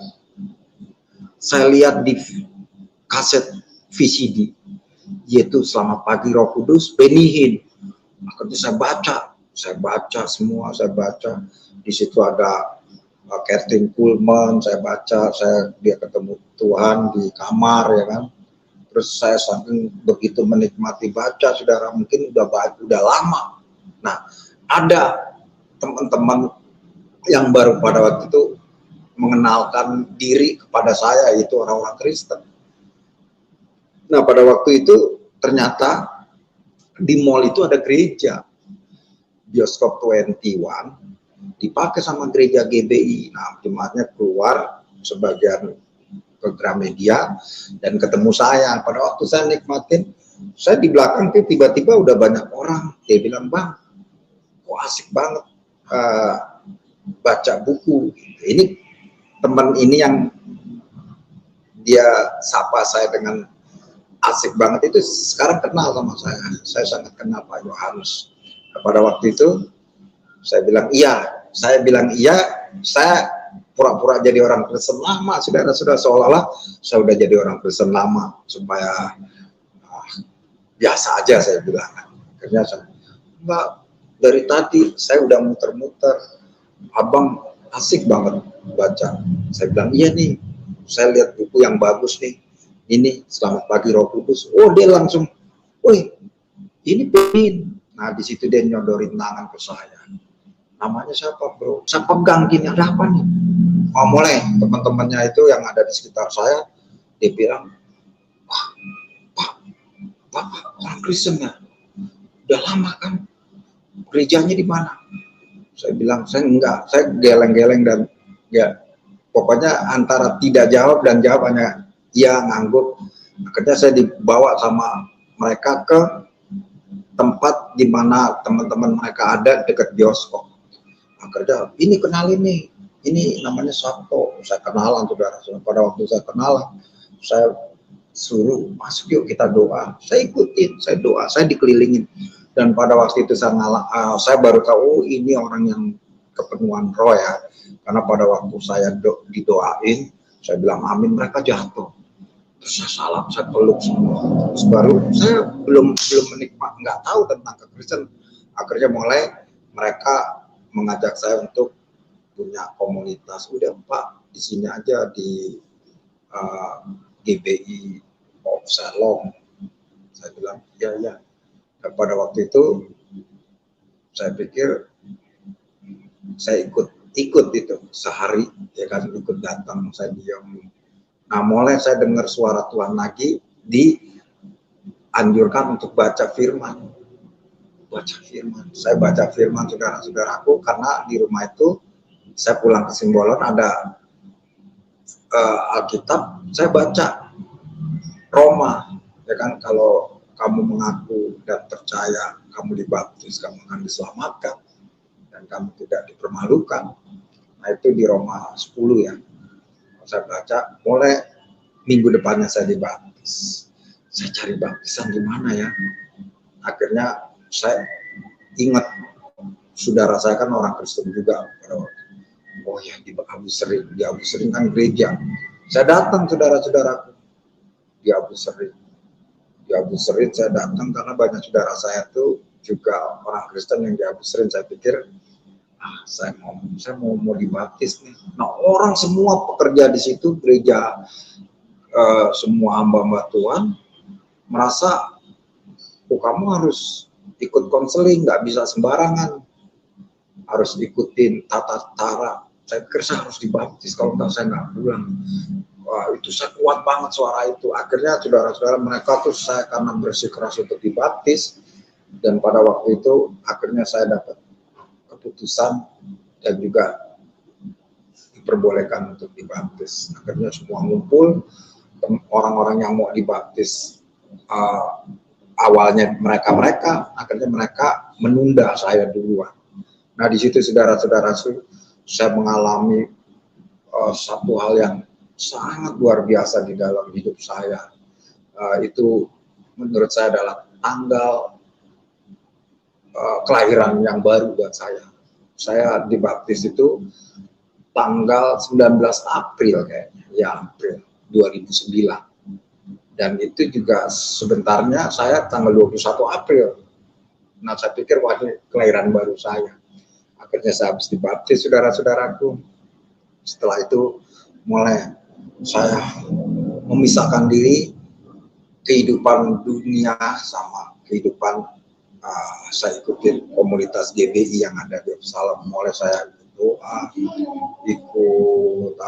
saya lihat di kaset VCD, yaitu Selamat Pagi Roh Kudus, Benny Hinn. Akhirnya saya baca semua. Di situ ada Catherine Kuhlman, saya baca, dia ketemu Tuhan di kamar, ya kan. Terus saya saking begitu menikmati baca, saudara, mungkin udah lama. Nah, ada teman-teman yang baru pada waktu itu mengenalkan diri kepada saya, itu orang-orang Kristen. Nah, pada waktu itu ternyata di mall itu ada gereja, Bioskop 21, dipakai sama gereja GBI. Nah, jemaatnya keluar, sebagian ke Gramedia dan ketemu saya. Pada waktu saya nikmatin, saya di belakang tuh tiba-tiba udah banyak orang. Dia bilang, "Bang, kok asik banget baca buku." Ini teman ini yang dia sapa saya dengan asik banget itu sekarang kenal sama saya. Saya sangat kenal Pak Yohannes. Nah, pada waktu itu saya bilang iya. Saya bilang iya. Saya pura-pura jadi orang Kristen lama, saudara-saudara, seolah-olah saya udah jadi orang Kristen lama supaya biasa aja saya bilang. Akhirnya saya, "Enggak, dari tadi saya udah muter-muter. Abang asik banget baca." Saya bilang, "Iya nih, saya lihat buku yang bagus nih. Ini Selamat Pagi Roh Kudus." Oh, dia langsung, "Woi, ini Pin." Nah, di situ dia nyodorin tangan ke saya. "Namanya siapa, bro?" Saya pegang gini, "Ada apa nih?" Oh, mulai teman-temannya itu yang ada di sekitar saya, dia bilang, "Wah, Pak, orang Kristen ya? Udah lama kan? Gerejanya di mana?" Saya bilang, "Saya enggak." Saya geleng-geleng dan ya pokoknya antara tidak jawab dan jawab hanya iya, ngangguk. Akhirnya saya dibawa sama mereka ke tempat di mana teman-teman mereka ada dekat bioskop. Akhirnya, "Ini kenalin nih, ini namanya Sabto." Saya kenalan, saudara. Pada waktu saya kenalan, saya suruh, "Masuk yuk kita doa." Saya ikutin, saya doa, saya dikelilingin. Dan pada waktu itu saya baru tahu ini orang yang kepenuhan roh ya. Karena pada waktu saya didoain, saya bilang amin, mereka jatuh. Terus saya salam, saya peluk semua. Terus baru saya belum menikmati, nggak tahu tentang kekristen. Akhirnya mulai mereka mengajak saya untuk punya komunitas. "Udah Pak, di sini aja di GBI of Shalom." Saya bilang, "Ya ya." Dan pada waktu itu saya pikir saya ikut itu sehari, ya kan, ikut datang, saya diam. Nah, mulai saya dengar suara Tuhan lagi, dianjurkan untuk baca firman. Saya baca firman, saudara-saudaraku, karena di rumah itu saya pulang ke Simbolon ada Alkitab, saya baca Roma, ya kan, kalau kamu mengaku dan percaya, kamu dibaptis, kamu akan diselamatkan dan kamu tidak dipermalukan. Nah, itu di Roma 10 ya. Saya baca, mulai minggu depannya saya dibaptis. Saya cari baptisan di mana ya. Akhirnya saya ingat saudara saya kan orang Kristen juga. Oh ya, di Abu Sering kan gereja. Saya datang, saudara-saudaraku, di Abu Sering. Di Abu Sering saya datang karena banyak saudara saya tuh juga orang Kristen yang di Abu Sering. Saya pikir saya mau dibaptis nih. Nah, orang semua pekerja di situ gereja, semua hamba-hamba Tuhan merasa, "Oh, kamu harus ikut konseling, nggak bisa sembarangan, harus ikutin tata cara." Saya pikir saya harus dibaptis, kalau enggak saya nggak pulang. Wah, itu saya kuat banget suara itu. Akhirnya saudara-saudara mereka tuh saya karena bersikeras untuk dibaptis, dan pada waktu itu akhirnya saya dapat keputusan dan juga diperbolehkan untuk dibaptis. Akhirnya semua ngumpul, orang-orang yang mau dibaptis awalnya mereka, akhirnya mereka menunda saya duluan. Nah, di situ saudara-saudara saya mengalami satu hal yang sangat luar biasa di dalam hidup saya. Itu menurut saya adalah tanggal kelahiran yang baru buat saya. Saya dibaptis itu tanggal 19 April kayaknya, ya April 2009. Dan itu juga sebentarnya saya tanggal 21 April. Nah, saya pikir wah, ini kelahiran baru saya. Akhirnya saya habis dibaptis, saudara-saudaraku. Setelah itu mulai saya memisahkan diri kehidupan dunia sama kehidupan saya ikutin komunitas GBI yang ada di Yerusalem. Mulai saya doa, ikut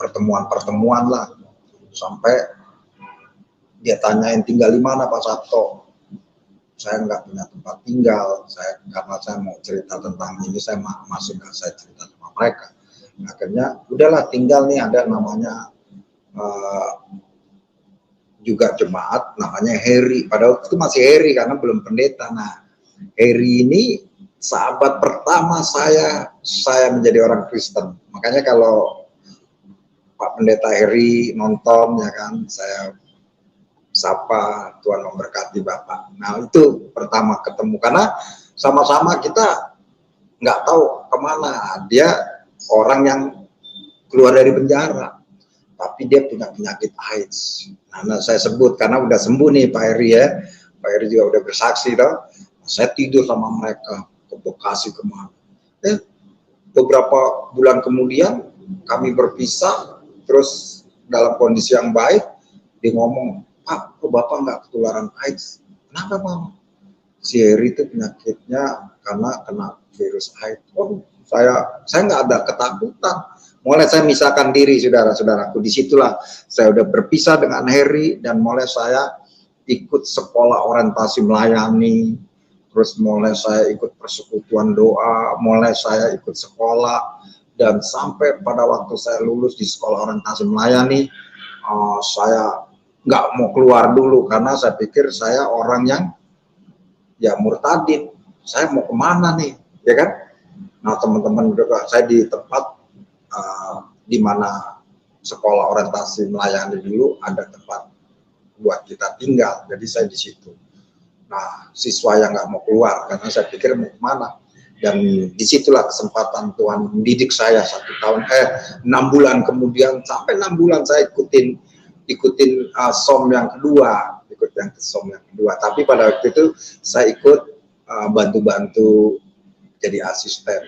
pertemuan-pertemuan lah, sampai dia tanyain, "Tinggal di mana Pak Sabto?" Saya nggak punya tempat tinggal. Karena saya mau cerita tentang ini, saya masih nggak saya cerita sama mereka. Akhirnya udahlah, tinggal nih ada namanya uh, juga jemaat namanya Heri. Pada waktu itu masih Heri karena belum pendeta. Nah, Heri ini sahabat pertama saya menjadi orang Kristen. Makanya kalau Pak Pendeta Heri nonton ya kan, saya sapa, Tuhan memberkati Bapak. Nah itu pertama ketemu, karena sama-sama kita nggak tahu kemana. Dia orang yang keluar dari penjara, tapi dia punya penyakit AIDS. Nah saya sebut karena udah sembuh nih Pak Heri ya. Pak Heri juga udah bersaksi toh. Saya tidur sama mereka ke Bekasi kemana. Beberapa bulan kemudian kami berpisah, terus dalam kondisi yang baik, dia ngomong, Pak, kok Bapak nggak ketularan AIDS? Kenapa, Pak? Si Heri itu penyakitnya karena kena virus AIDS. Oh, saya nggak ada ketakutan. Mulai saya misahkan diri, saudara-saudaraku. Disitulah saya udah berpisah dengan Heri, dan mulai saya ikut sekolah orientasi melayani, terus mulai saya ikut persekutuan doa, mulai saya ikut sekolah, dan sampai pada waktu saya lulus di sekolah orientasi melayani, saya nggak mau keluar dulu karena saya pikir saya orang yang ya murtadin. Saya mau kemana nih, ya kan? Nah teman-teman juga, saya di tempat di mana sekolah orientasi melayani dulu ada tempat buat kita tinggal, jadi saya di situ. Nah siswa yang nggak mau keluar karena saya pikir mau kemana, dan disitulah kesempatan Tuhan mendidik saya 1 tahun 6 bulan kemudian, sampai 6 bulan saya ikutin SOM yang kedua, tapi pada waktu itu saya ikut bantu-bantu jadi asisten.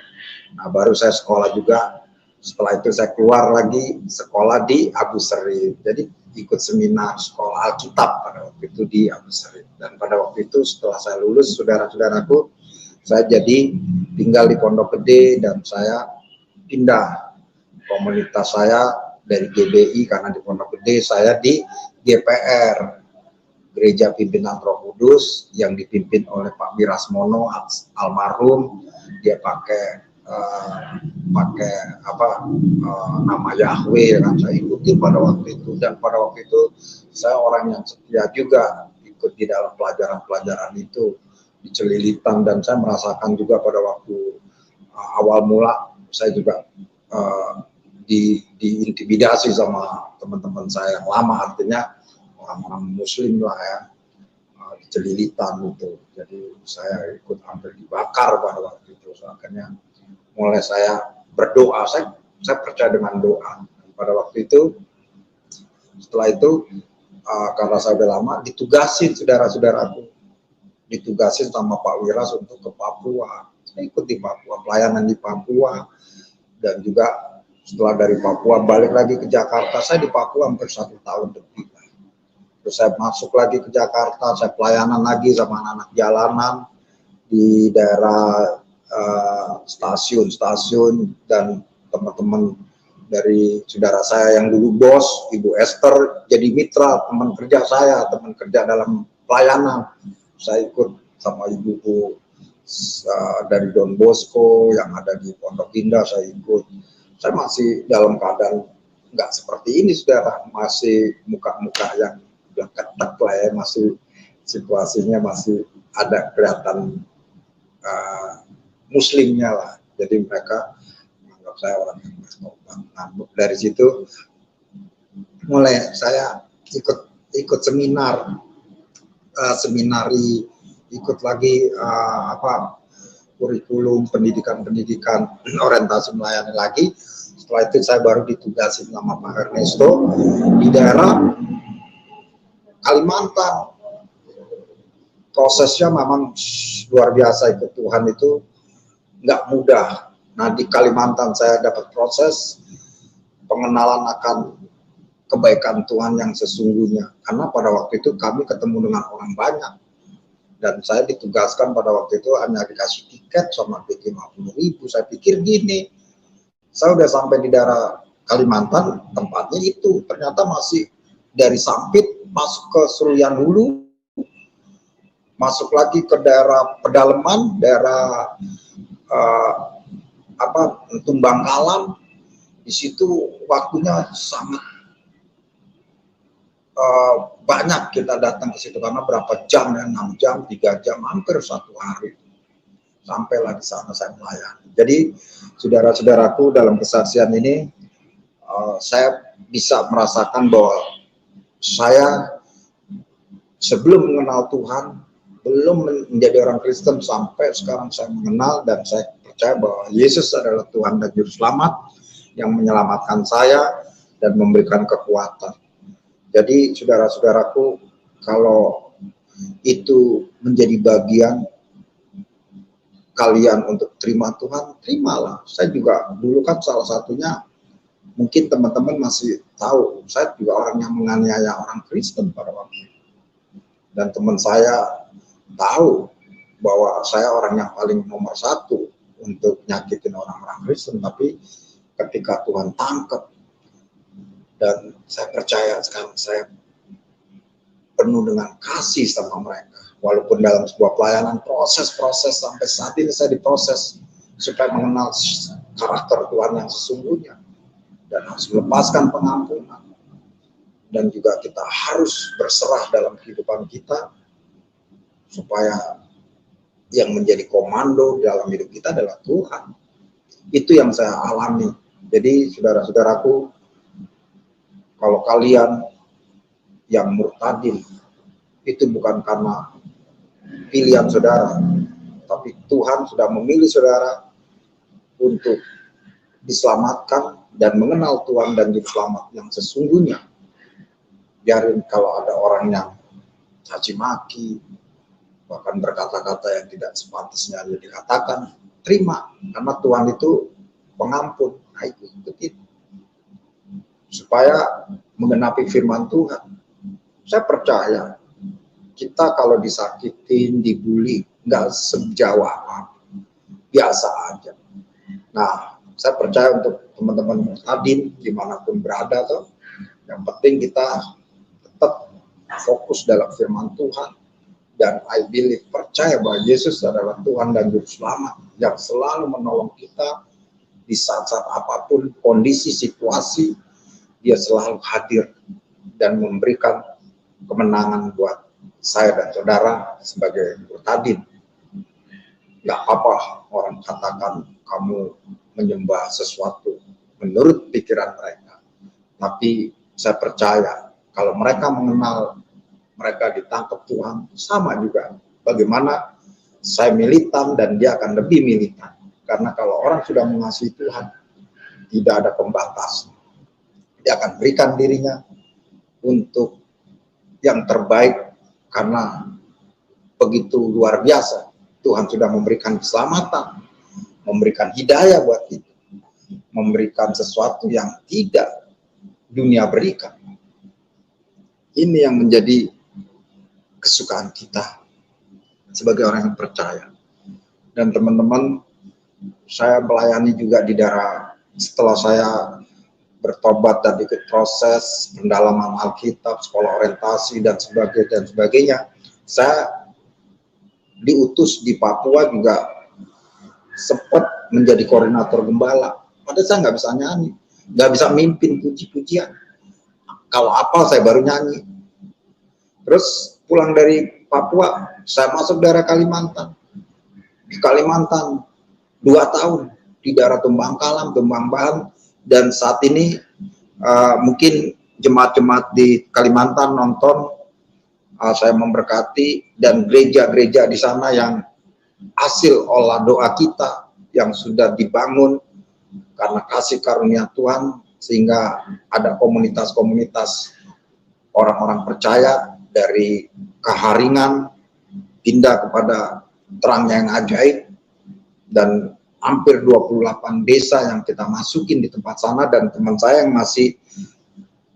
Nah baru saya sekolah juga. Setelah itu saya keluar lagi sekolah di Abu Serif, jadi ikut seminar sekolah Alkitab pada waktu itu di Abu Serif. Dan pada waktu itu setelah saya lulus, saudara-saudaraku, saya jadi tinggal di Pondok Gede, dan saya pindah komunitas saya dari GBI karena di Pondok Gede, saya di GPR, Gereja Pimpinan Roh Kudus, yang dipimpin oleh Pak Wirasmono almarhum. Dia pakai nama Yahweh, kan saya ikuti pada waktu itu. Dan pada waktu itu saya orang yang setia juga ikut di dalam pelajaran-pelajaran itu di Celilitan, dan saya merasakan juga pada waktu awal mula saya juga diintimidasi sama teman-teman saya yang lama, artinya orang-orang Muslim lah ya, di Celilitan itu. Jadi saya ikut hampir dibakar pada waktu itu. Akhirnya mulai saya berdoa, saya percaya dengan doa. Pada waktu itu, setelah itu karena saya udah lama ditugasin, saudara-saudaraku, ditugasin sama Pak Wiras untuk ke Papua. Saya ikut di Papua, pelayanan di Papua, dan juga setelah dari Papua balik lagi ke Jakarta. Saya di Papua hampir 1 tahun lebih. Terus saya masuk lagi ke Jakarta, saya pelayanan lagi sama anak-anak jalanan di daerah stasiun, dan teman-teman dari saudara saya yang dulu bos, Ibu Esther, jadi mitra, teman kerja saya, teman kerja dalam pelayanan. Saya ikut sama ibu-ibu dari Don Bosco yang ada di Pondok Indah, saya ikut. Saya masih dalam keadaan nggak seperti ini, saudara, masih muka-muka yang udah ketek lah ya, masih situasinya masih ada kelihatan Muslimnya lah, jadi mereka menganggap saya orang yang bertobat. Nah, dari situ mulai saya ikut seminari, ikut lagi kurikulum pendidikan orientasi melayani lagi. Setelah itu saya baru ditugasi sama Pak Ernesto di daerah Kalimantan. Prosesnya memang luar biasa, ikut Tuhan itu nggak mudah. Nah di Kalimantan saya dapat proses pengenalan akan kebaikan Tuhan yang sesungguhnya, karena pada waktu itu kami ketemu dengan orang banyak, dan saya ditugaskan pada waktu itu hanya dikasih tiket sama 50.000. Saya pikir gini, saya udah sampai di daerah Kalimantan, tempatnya itu ternyata masih dari Sampit masuk ke Seruyan Hulu, masuk lagi ke daerah pedalaman, daerah Tumbang Kalam. Di situ waktunya sangat banyak kita datang ke situ karena berapa jam ya, 6 jam, 3 jam, hampir 1 hari. Sampailah di sana saya melayani. Jadi saudara-saudaraku, dalam kesaksian ini saya bisa merasakan bahwa saya sebelum mengenal Tuhan, belum menjadi orang Kristen, sampai sekarang saya mengenal dan saya percaya bahwa Yesus adalah Tuhan dan Juru Selamat yang menyelamatkan saya dan memberikan kekuatan. Jadi saudara-saudaraku, kalau itu menjadi bagian kalian untuk terima Tuhan, terimalah. Saya juga dulu kan salah satunya, mungkin teman-teman masih tahu, saya juga orang yang menganiaya orang Kristen pada waktu itu. Dan teman saya tahu bahwa saya orang yang paling nomor 1 untuk nyakitin orang-orang Kristen, tapi ketika Tuhan tangkap, dan saya percaya sekarang saya penuh dengan kasih sama mereka. Walaupun dalam sebuah pelayanan proses-proses sampai saat ini saya diproses supaya mengenal karakter Tuhan yang sesungguhnya dan harus melepaskan pengampunan, dan juga kita harus berserah dalam kehidupan kita supaya yang menjadi komando dalam hidup kita adalah Tuhan. Itu yang saya alami. Jadi saudara-saudaraku, kalau kalian yang murtadin, itu bukan karena pilihan saudara, tapi Tuhan sudah memilih saudara untuk diselamatkan dan mengenal Tuhan dan Juru Selamat yang sesungguhnya. Biarin kalau ada orang yang caci maki, bahkan berkata-kata yang tidak sepantasnya dikatakan, terima, karena Tuhan itu pengampun. Nah, itu supaya menggenapi firman Tuhan. Saya percaya kita kalau disakitin, dibully, nggak sejauh apa, biasa aja. Nah, saya percaya untuk teman-teman murtadin dimanapun berada tuh, yang penting kita tetap fokus dalam firman Tuhan, dan I believe, percaya bahwa Yesus adalah Tuhan dan Juru Selamat yang selalu menolong kita di saat-saat apapun kondisi situasi. Dia selalu hadir dan memberikan kemenangan buat saya dan saudara sebagai murtadin. Gak apa-apa orang katakan kamu menyembah sesuatu menurut pikiran mereka, tapi saya percaya kalau mereka mengenal, mereka ditangkap Tuhan, sama juga bagaimana saya militan dan dia akan lebih militan. Karena kalau orang sudah mengasihi Tuhan, tidak ada pembatas. Dia akan berikan dirinya untuk yang terbaik, karena begitu luar biasa Tuhan sudah memberikan keselamatan, memberikan hidayah buat kita, memberikan sesuatu yang tidak dunia berikan. Ini yang menjadi kesukaan kita sebagai orang yang percaya. Dan teman-teman, saya melayani juga di daerah setelah saya bertobat dan ikut proses pendalaman Alkitab, sekolah orientasi dan sebagainya. Saya diutus di Papua juga sempat menjadi koordinator gembala. Padahal saya nggak bisa nyanyi, nggak bisa mimpin puji-pujian. Kalau apal saya baru nyanyi. Terus pulang dari Papua, saya masuk daerah Kalimantan. Di Kalimantan 2 tahun di daerah Tumbangkalam, Tumbangbahan. Dan saat ini mungkin jemaat-jemaat di Kalimantan nonton, saya memberkati, dan gereja-gereja di sana yang hasil olah doa kita yang sudah dibangun karena kasih karunia Tuhan, sehingga ada komunitas-komunitas orang-orang percaya dari keharingan pindah kepada terang yang ajaib, dan hampir 28 desa yang kita masukin di tempat sana. Dan teman saya yang masih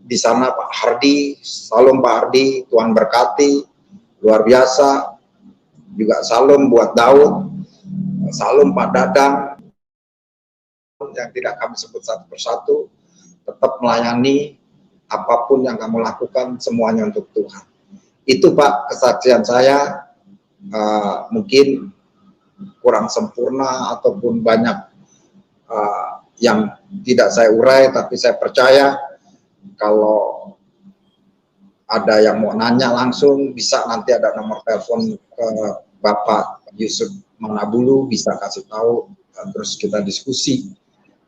di sana, Pak Hardi, salam Pak Hardi, Tuhan berkati, luar biasa. Juga salam buat Daud, salam Pak Dadang, yang tidak kami sebut satu persatu, tetap melayani, apapun yang kamu lakukan, semuanya untuk Tuhan. Itu Pak kesaksian saya, mungkin kurang sempurna ataupun banyak yang tidak saya urai, tapi saya percaya kalau ada yang mau nanya langsung, bisa nanti ada nomor telepon ke Bapak Yusuf Manabulu, bisa kasih tahu, terus kita diskusi.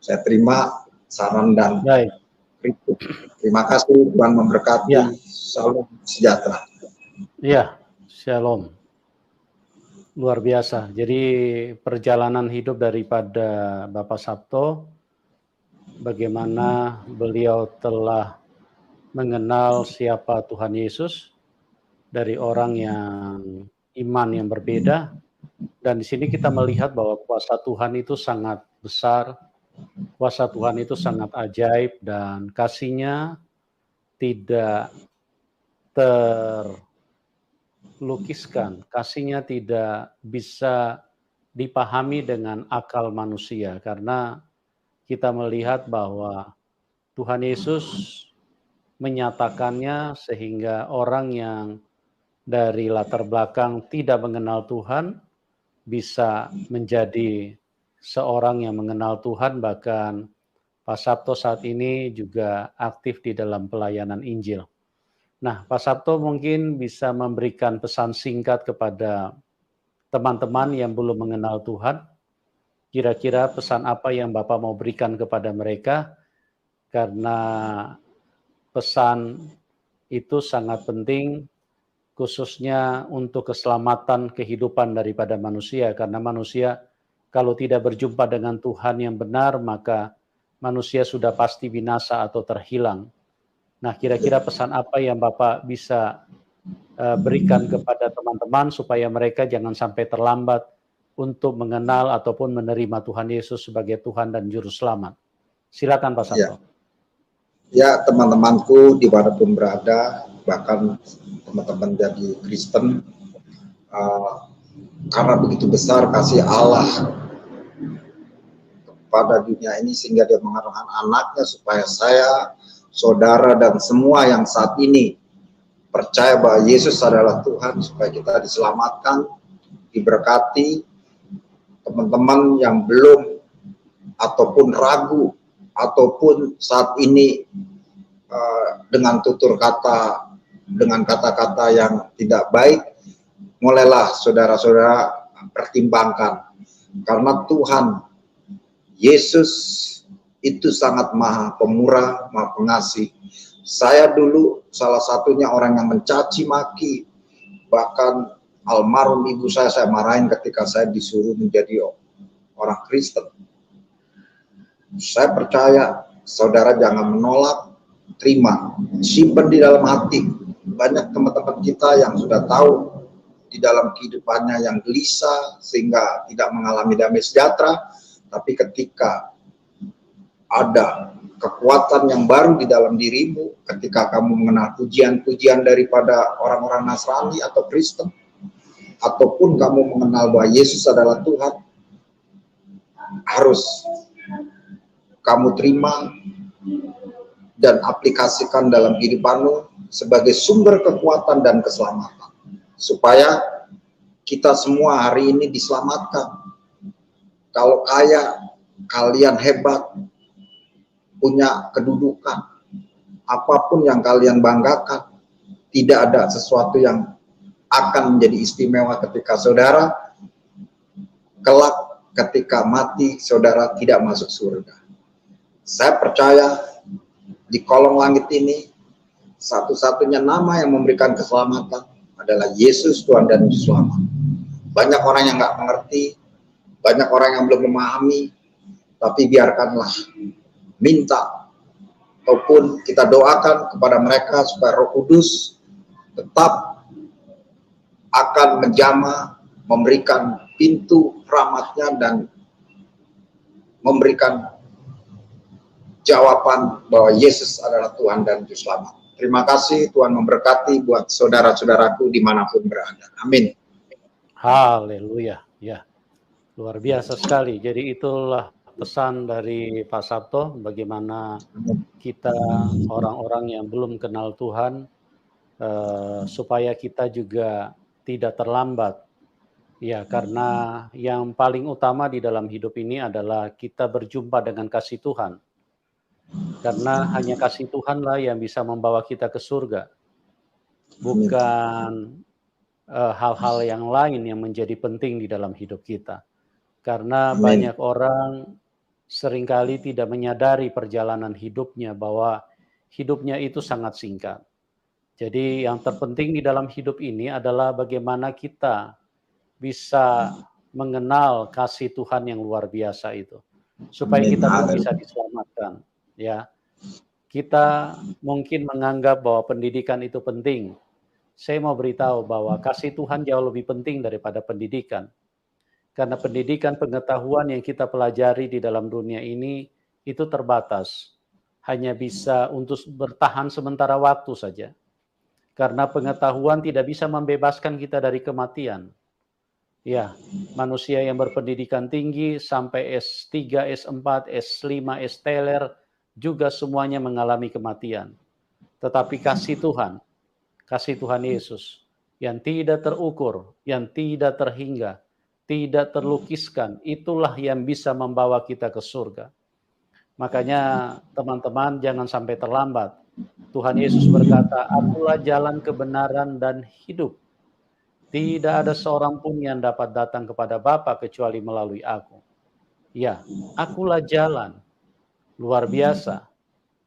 Saya terima saran dan Baik. kritik. Terima kasih, Tuhan memberkati. Ya. Salam sejahtera. Iya, shalom. Luar biasa. Jadi perjalanan hidup daripada Bapak Sabto, bagaimana beliau telah mengenal siapa Tuhan Yesus dari orang yang iman yang berbeda, dan di sini kita melihat bahwa kuasa Tuhan itu sangat besar, kuasa Tuhan itu sangat ajaib, dan kasih-Nya tidak terlukiskan, kasih-Nya tidak bisa dipahami dengan akal manusia, karena kita melihat bahwa Tuhan Yesus menyatakannya sehingga orang yang dari latar belakang tidak mengenal Tuhan bisa menjadi seorang yang mengenal Tuhan. Bahkan Pak Sabto saat ini juga aktif di dalam pelayanan Injil. Nah, Pak Sabto mungkin bisa memberikan pesan singkat kepada teman-teman yang belum mengenal Tuhan. Kira-kira pesan apa yang Bapak mau berikan kepada mereka? Karena pesan itu sangat penting, khususnya untuk keselamatan kehidupan daripada manusia. Karena manusia kalau tidak berjumpa dengan Tuhan yang benar, maka manusia sudah pasti binasa atau terhilang. Nah, kira-kira pesan apa yang Bapak bisa berikan kepada teman-teman supaya mereka jangan sampai terlambat untuk mengenal ataupun menerima Tuhan Yesus sebagai Tuhan dan Juru Selamat? Silakan Pak Sabto. Ya, teman-temanku dimanapun berada, bahkan teman-teman jadi Kristen, karena begitu besar kasih Allah pada dunia ini sehingga Dia mengarahkan anaknya supaya saya, saudara, dan semua yang saat ini percaya bahwa Yesus adalah Tuhan, supaya kita diselamatkan, diberkati. Teman-teman yang belum ataupun ragu ataupun saat ini dengan tutur kata, dengan kata-kata yang tidak baik, mulailah saudara-saudara pertimbangkan, karena Tuhan Yesus itu sangat maha pemurah, maha pengasih. Saya dulu salah satunya orang yang mencaci maki, bahkan almarhum ibu saya marahin ketika saya disuruh menjadi orang Kristen. Saya percaya saudara jangan menolak, terima, simpan di dalam hati. Banyak teman-teman kita yang sudah tahu di dalam kehidupannya yang gelisah sehingga tidak mengalami damai sejahtera, tapi ketika ada kekuatan yang baru di dalam dirimu, ketika kamu mengenal pujian-pujian daripada orang-orang Nasrani atau Kristen, ataupun kamu mengenal bahwa Yesus adalah Tuhan, harus kamu terima dan aplikasikan dalam kehidupanmu sebagai sumber kekuatan dan keselamatan, supaya kita semua hari ini diselamatkan. Kalau kaya, kalian hebat, punya kedudukan, apapun yang kalian banggakan, tidak ada sesuatu yang akan menjadi istimewa ketika saudara kelak ketika mati saudara tidak masuk surga. Saya percaya di kolong langit ini satu-satunya nama yang memberikan keselamatan adalah Yesus, Tuhan dan Juru Selamat. Banyak orang yang nggak mengerti, banyak orang yang belum memahami, tapi biarkanlah minta ataupun kita doakan kepada mereka supaya Roh Kudus tetap akan menjamah, memberikan pintu rahmatnya dan memberikan jawaban bahwa Yesus adalah Tuhan dan Juru Selamat. Terima kasih, Tuhan memberkati buat saudara-saudaraku dimanapun berada. Amin. Haleluya, ya, luar biasa sekali. Jadi itulah pesan dari Pak Sabto, bagaimana kita orang-orang yang belum kenal Tuhan, supaya kita juga tidak terlambat. Ya, karena yang paling utama di dalam hidup ini adalah kita berjumpa dengan kasih Tuhan. Karena hanya kasih Tuhanlah yang bisa membawa kita ke surga. bukan hal-hal yang lain yang menjadi penting di dalam hidup kita. Karena Amin. banyak orang seringkali tidak menyadari perjalanan hidupnya bahwa hidupnya itu sangat singkat. Jadi yang terpenting di dalam hidup ini adalah bagaimana kita bisa mengenal kasih Tuhan yang luar biasa itu. Supaya Amin. kita pun bisa Haleluya. diselamatkan. Ya, kita mungkin menganggap bahwa pendidikan itu penting. Saya mau beritahu bahwa kasih Tuhan jauh lebih penting daripada pendidikan. Karena pendidikan pengetahuan yang kita pelajari di dalam dunia ini itu terbatas. Hanya bisa untuk bertahan sementara waktu saja. Karena pengetahuan tidak bisa membebaskan kita dari kematian. Ya, manusia yang berpendidikan tinggi sampai S3, S4, S5, S-teler juga semuanya mengalami kematian. Tetapi kasih Tuhan Yesus yang tidak terukur, yang tidak terhingga, tidak terlukiskan, itulah yang bisa membawa kita ke surga. Makanya teman-teman jangan sampai terlambat. Tuhan Yesus berkata, "Akulah jalan kebenaran dan hidup. Tidak ada seorang pun yang dapat datang kepada Bapa kecuali melalui aku." Ya, akulah jalan. Luar biasa.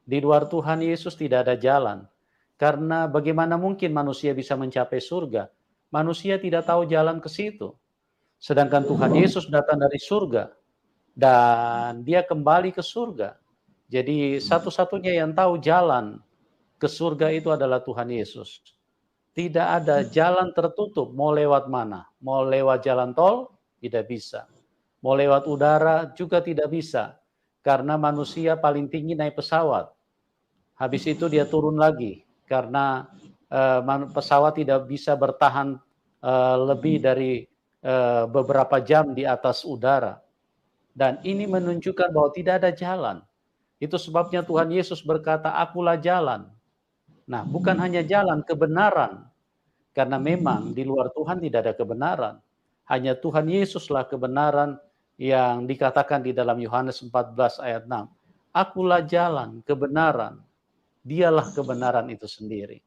Di luar Tuhan Yesus tidak ada jalan. Karena bagaimana mungkin manusia bisa mencapai surga? Manusia tidak tahu jalan ke situ. Sedangkan Tuhan Yesus datang dari surga dan dia kembali ke surga. Jadi satu-satunya yang tahu jalan ke surga itu adalah Tuhan Yesus. Tidak ada jalan tertutup, mau lewat mana? Mau lewat jalan tol? Tidak bisa. Mau lewat udara juga tidak bisa. Karena manusia paling tinggi naik pesawat. Habis itu dia turun lagi. Karena pesawat tidak bisa bertahan lebih dari beberapa jam di atas udara. Dan ini menunjukkan bahwa tidak ada jalan. Itu sebabnya Tuhan Yesus berkata, "Akulah jalan." Nah, bukan hanya jalan, kebenaran. Karena memang di luar Tuhan tidak ada kebenaran. Hanya Tuhan Yesuslah kebenaran yang dikatakan di dalam Yohanes 14 ayat 6. "Akulah jalan, kebenaran." Dialah kebenaran itu sendiri.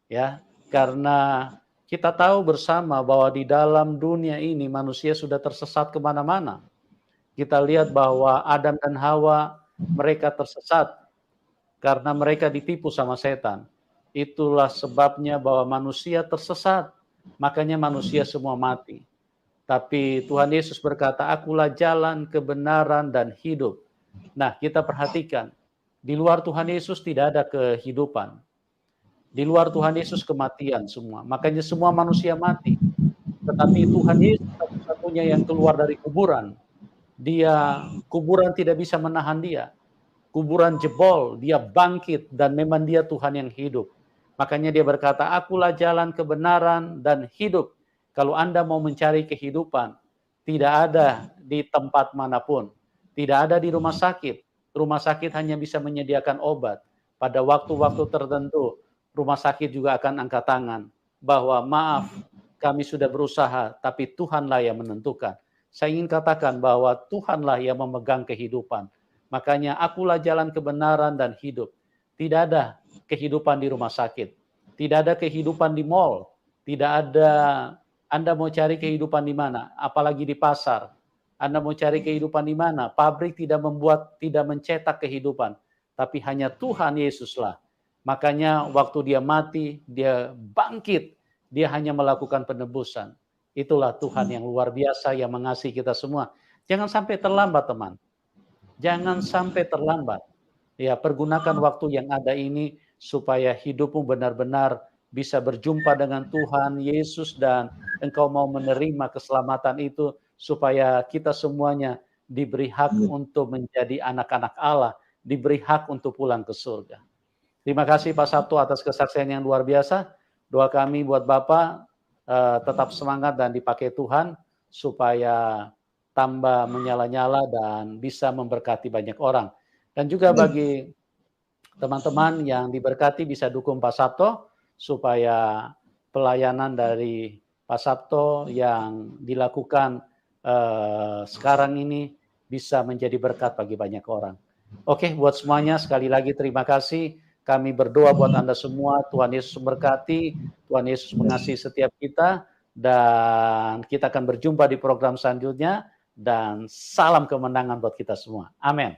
Ya, karena kita tahu bersama bahwa di dalam dunia ini manusia sudah tersesat kemana-mana. Kita lihat bahwa Adam dan Hawa mereka tersesat karena mereka ditipu sama setan. Itulah sebabnya bahwa manusia tersesat, makanya manusia semua mati. Tapi Tuhan Yesus berkata, "Akulah jalan, kebenaran, dan hidup." Nah, kita perhatikan, di luar Tuhan Yesus tidak ada kehidupan. Di luar Tuhan Yesus kematian semua. Makanya semua manusia mati. Tetapi Tuhan Yesus satu-satunya yang keluar dari kuburan. Kuburan tidak bisa menahan dia. Kuburan jebol, dia bangkit dan memang dia Tuhan yang hidup. Makanya dia berkata, "Akulah jalan kebenaran dan hidup." Kalau Anda mau mencari kehidupan, tidak ada di tempat manapun. Tidak ada di rumah sakit. Rumah sakit hanya bisa menyediakan obat. Pada waktu-waktu tertentu, rumah sakit juga akan angkat tangan bahwa, "Maaf, kami sudah berusaha, tapi Tuhanlah yang menentukan." Saya ingin katakan bahwa Tuhanlah yang memegang kehidupan. Makanya akulah jalan kebenaran dan hidup. Tidak ada kehidupan di rumah sakit. Tidak ada kehidupan di mall. Tidak ada, Anda mau cari kehidupan di mana? Apalagi di pasar. Anda mau cari kehidupan di mana? Pabrik tidak mencetak kehidupan. Tapi hanya Tuhan Yesuslah. Makanya waktu dia mati, dia bangkit. Dia hanya melakukan penebusan. Itulah Tuhan yang luar biasa yang mengasihi kita semua. Jangan sampai terlambat, teman. Jangan sampai terlambat. Ya, pergunakan waktu yang ada ini supaya hidupmu benar-benar bisa berjumpa dengan Tuhan Yesus dan engkau mau menerima keselamatan itu supaya kita semuanya diberi hak untuk menjadi anak-anak Allah, diberi hak untuk pulang ke surga. Terima kasih Pak Sabto atas kesaksian yang luar biasa. Doa kami buat Bapak tetap semangat dan dipakai Tuhan supaya tambah menyala-nyala dan bisa memberkati banyak orang. Dan juga bagi teman-teman yang diberkati bisa dukung Pak Sabto supaya pelayanan dari Pak Sabto yang dilakukan sekarang ini bisa menjadi berkat bagi banyak orang. Oke, buat semuanya sekali lagi terima kasih Kami berdoa buat Anda semua, Tuhan Yesus memberkati, Tuhan Yesus mengasihi setiap kita, dan kita akan berjumpa di program selanjutnya, dan salam kemenangan buat kita semua. Amin.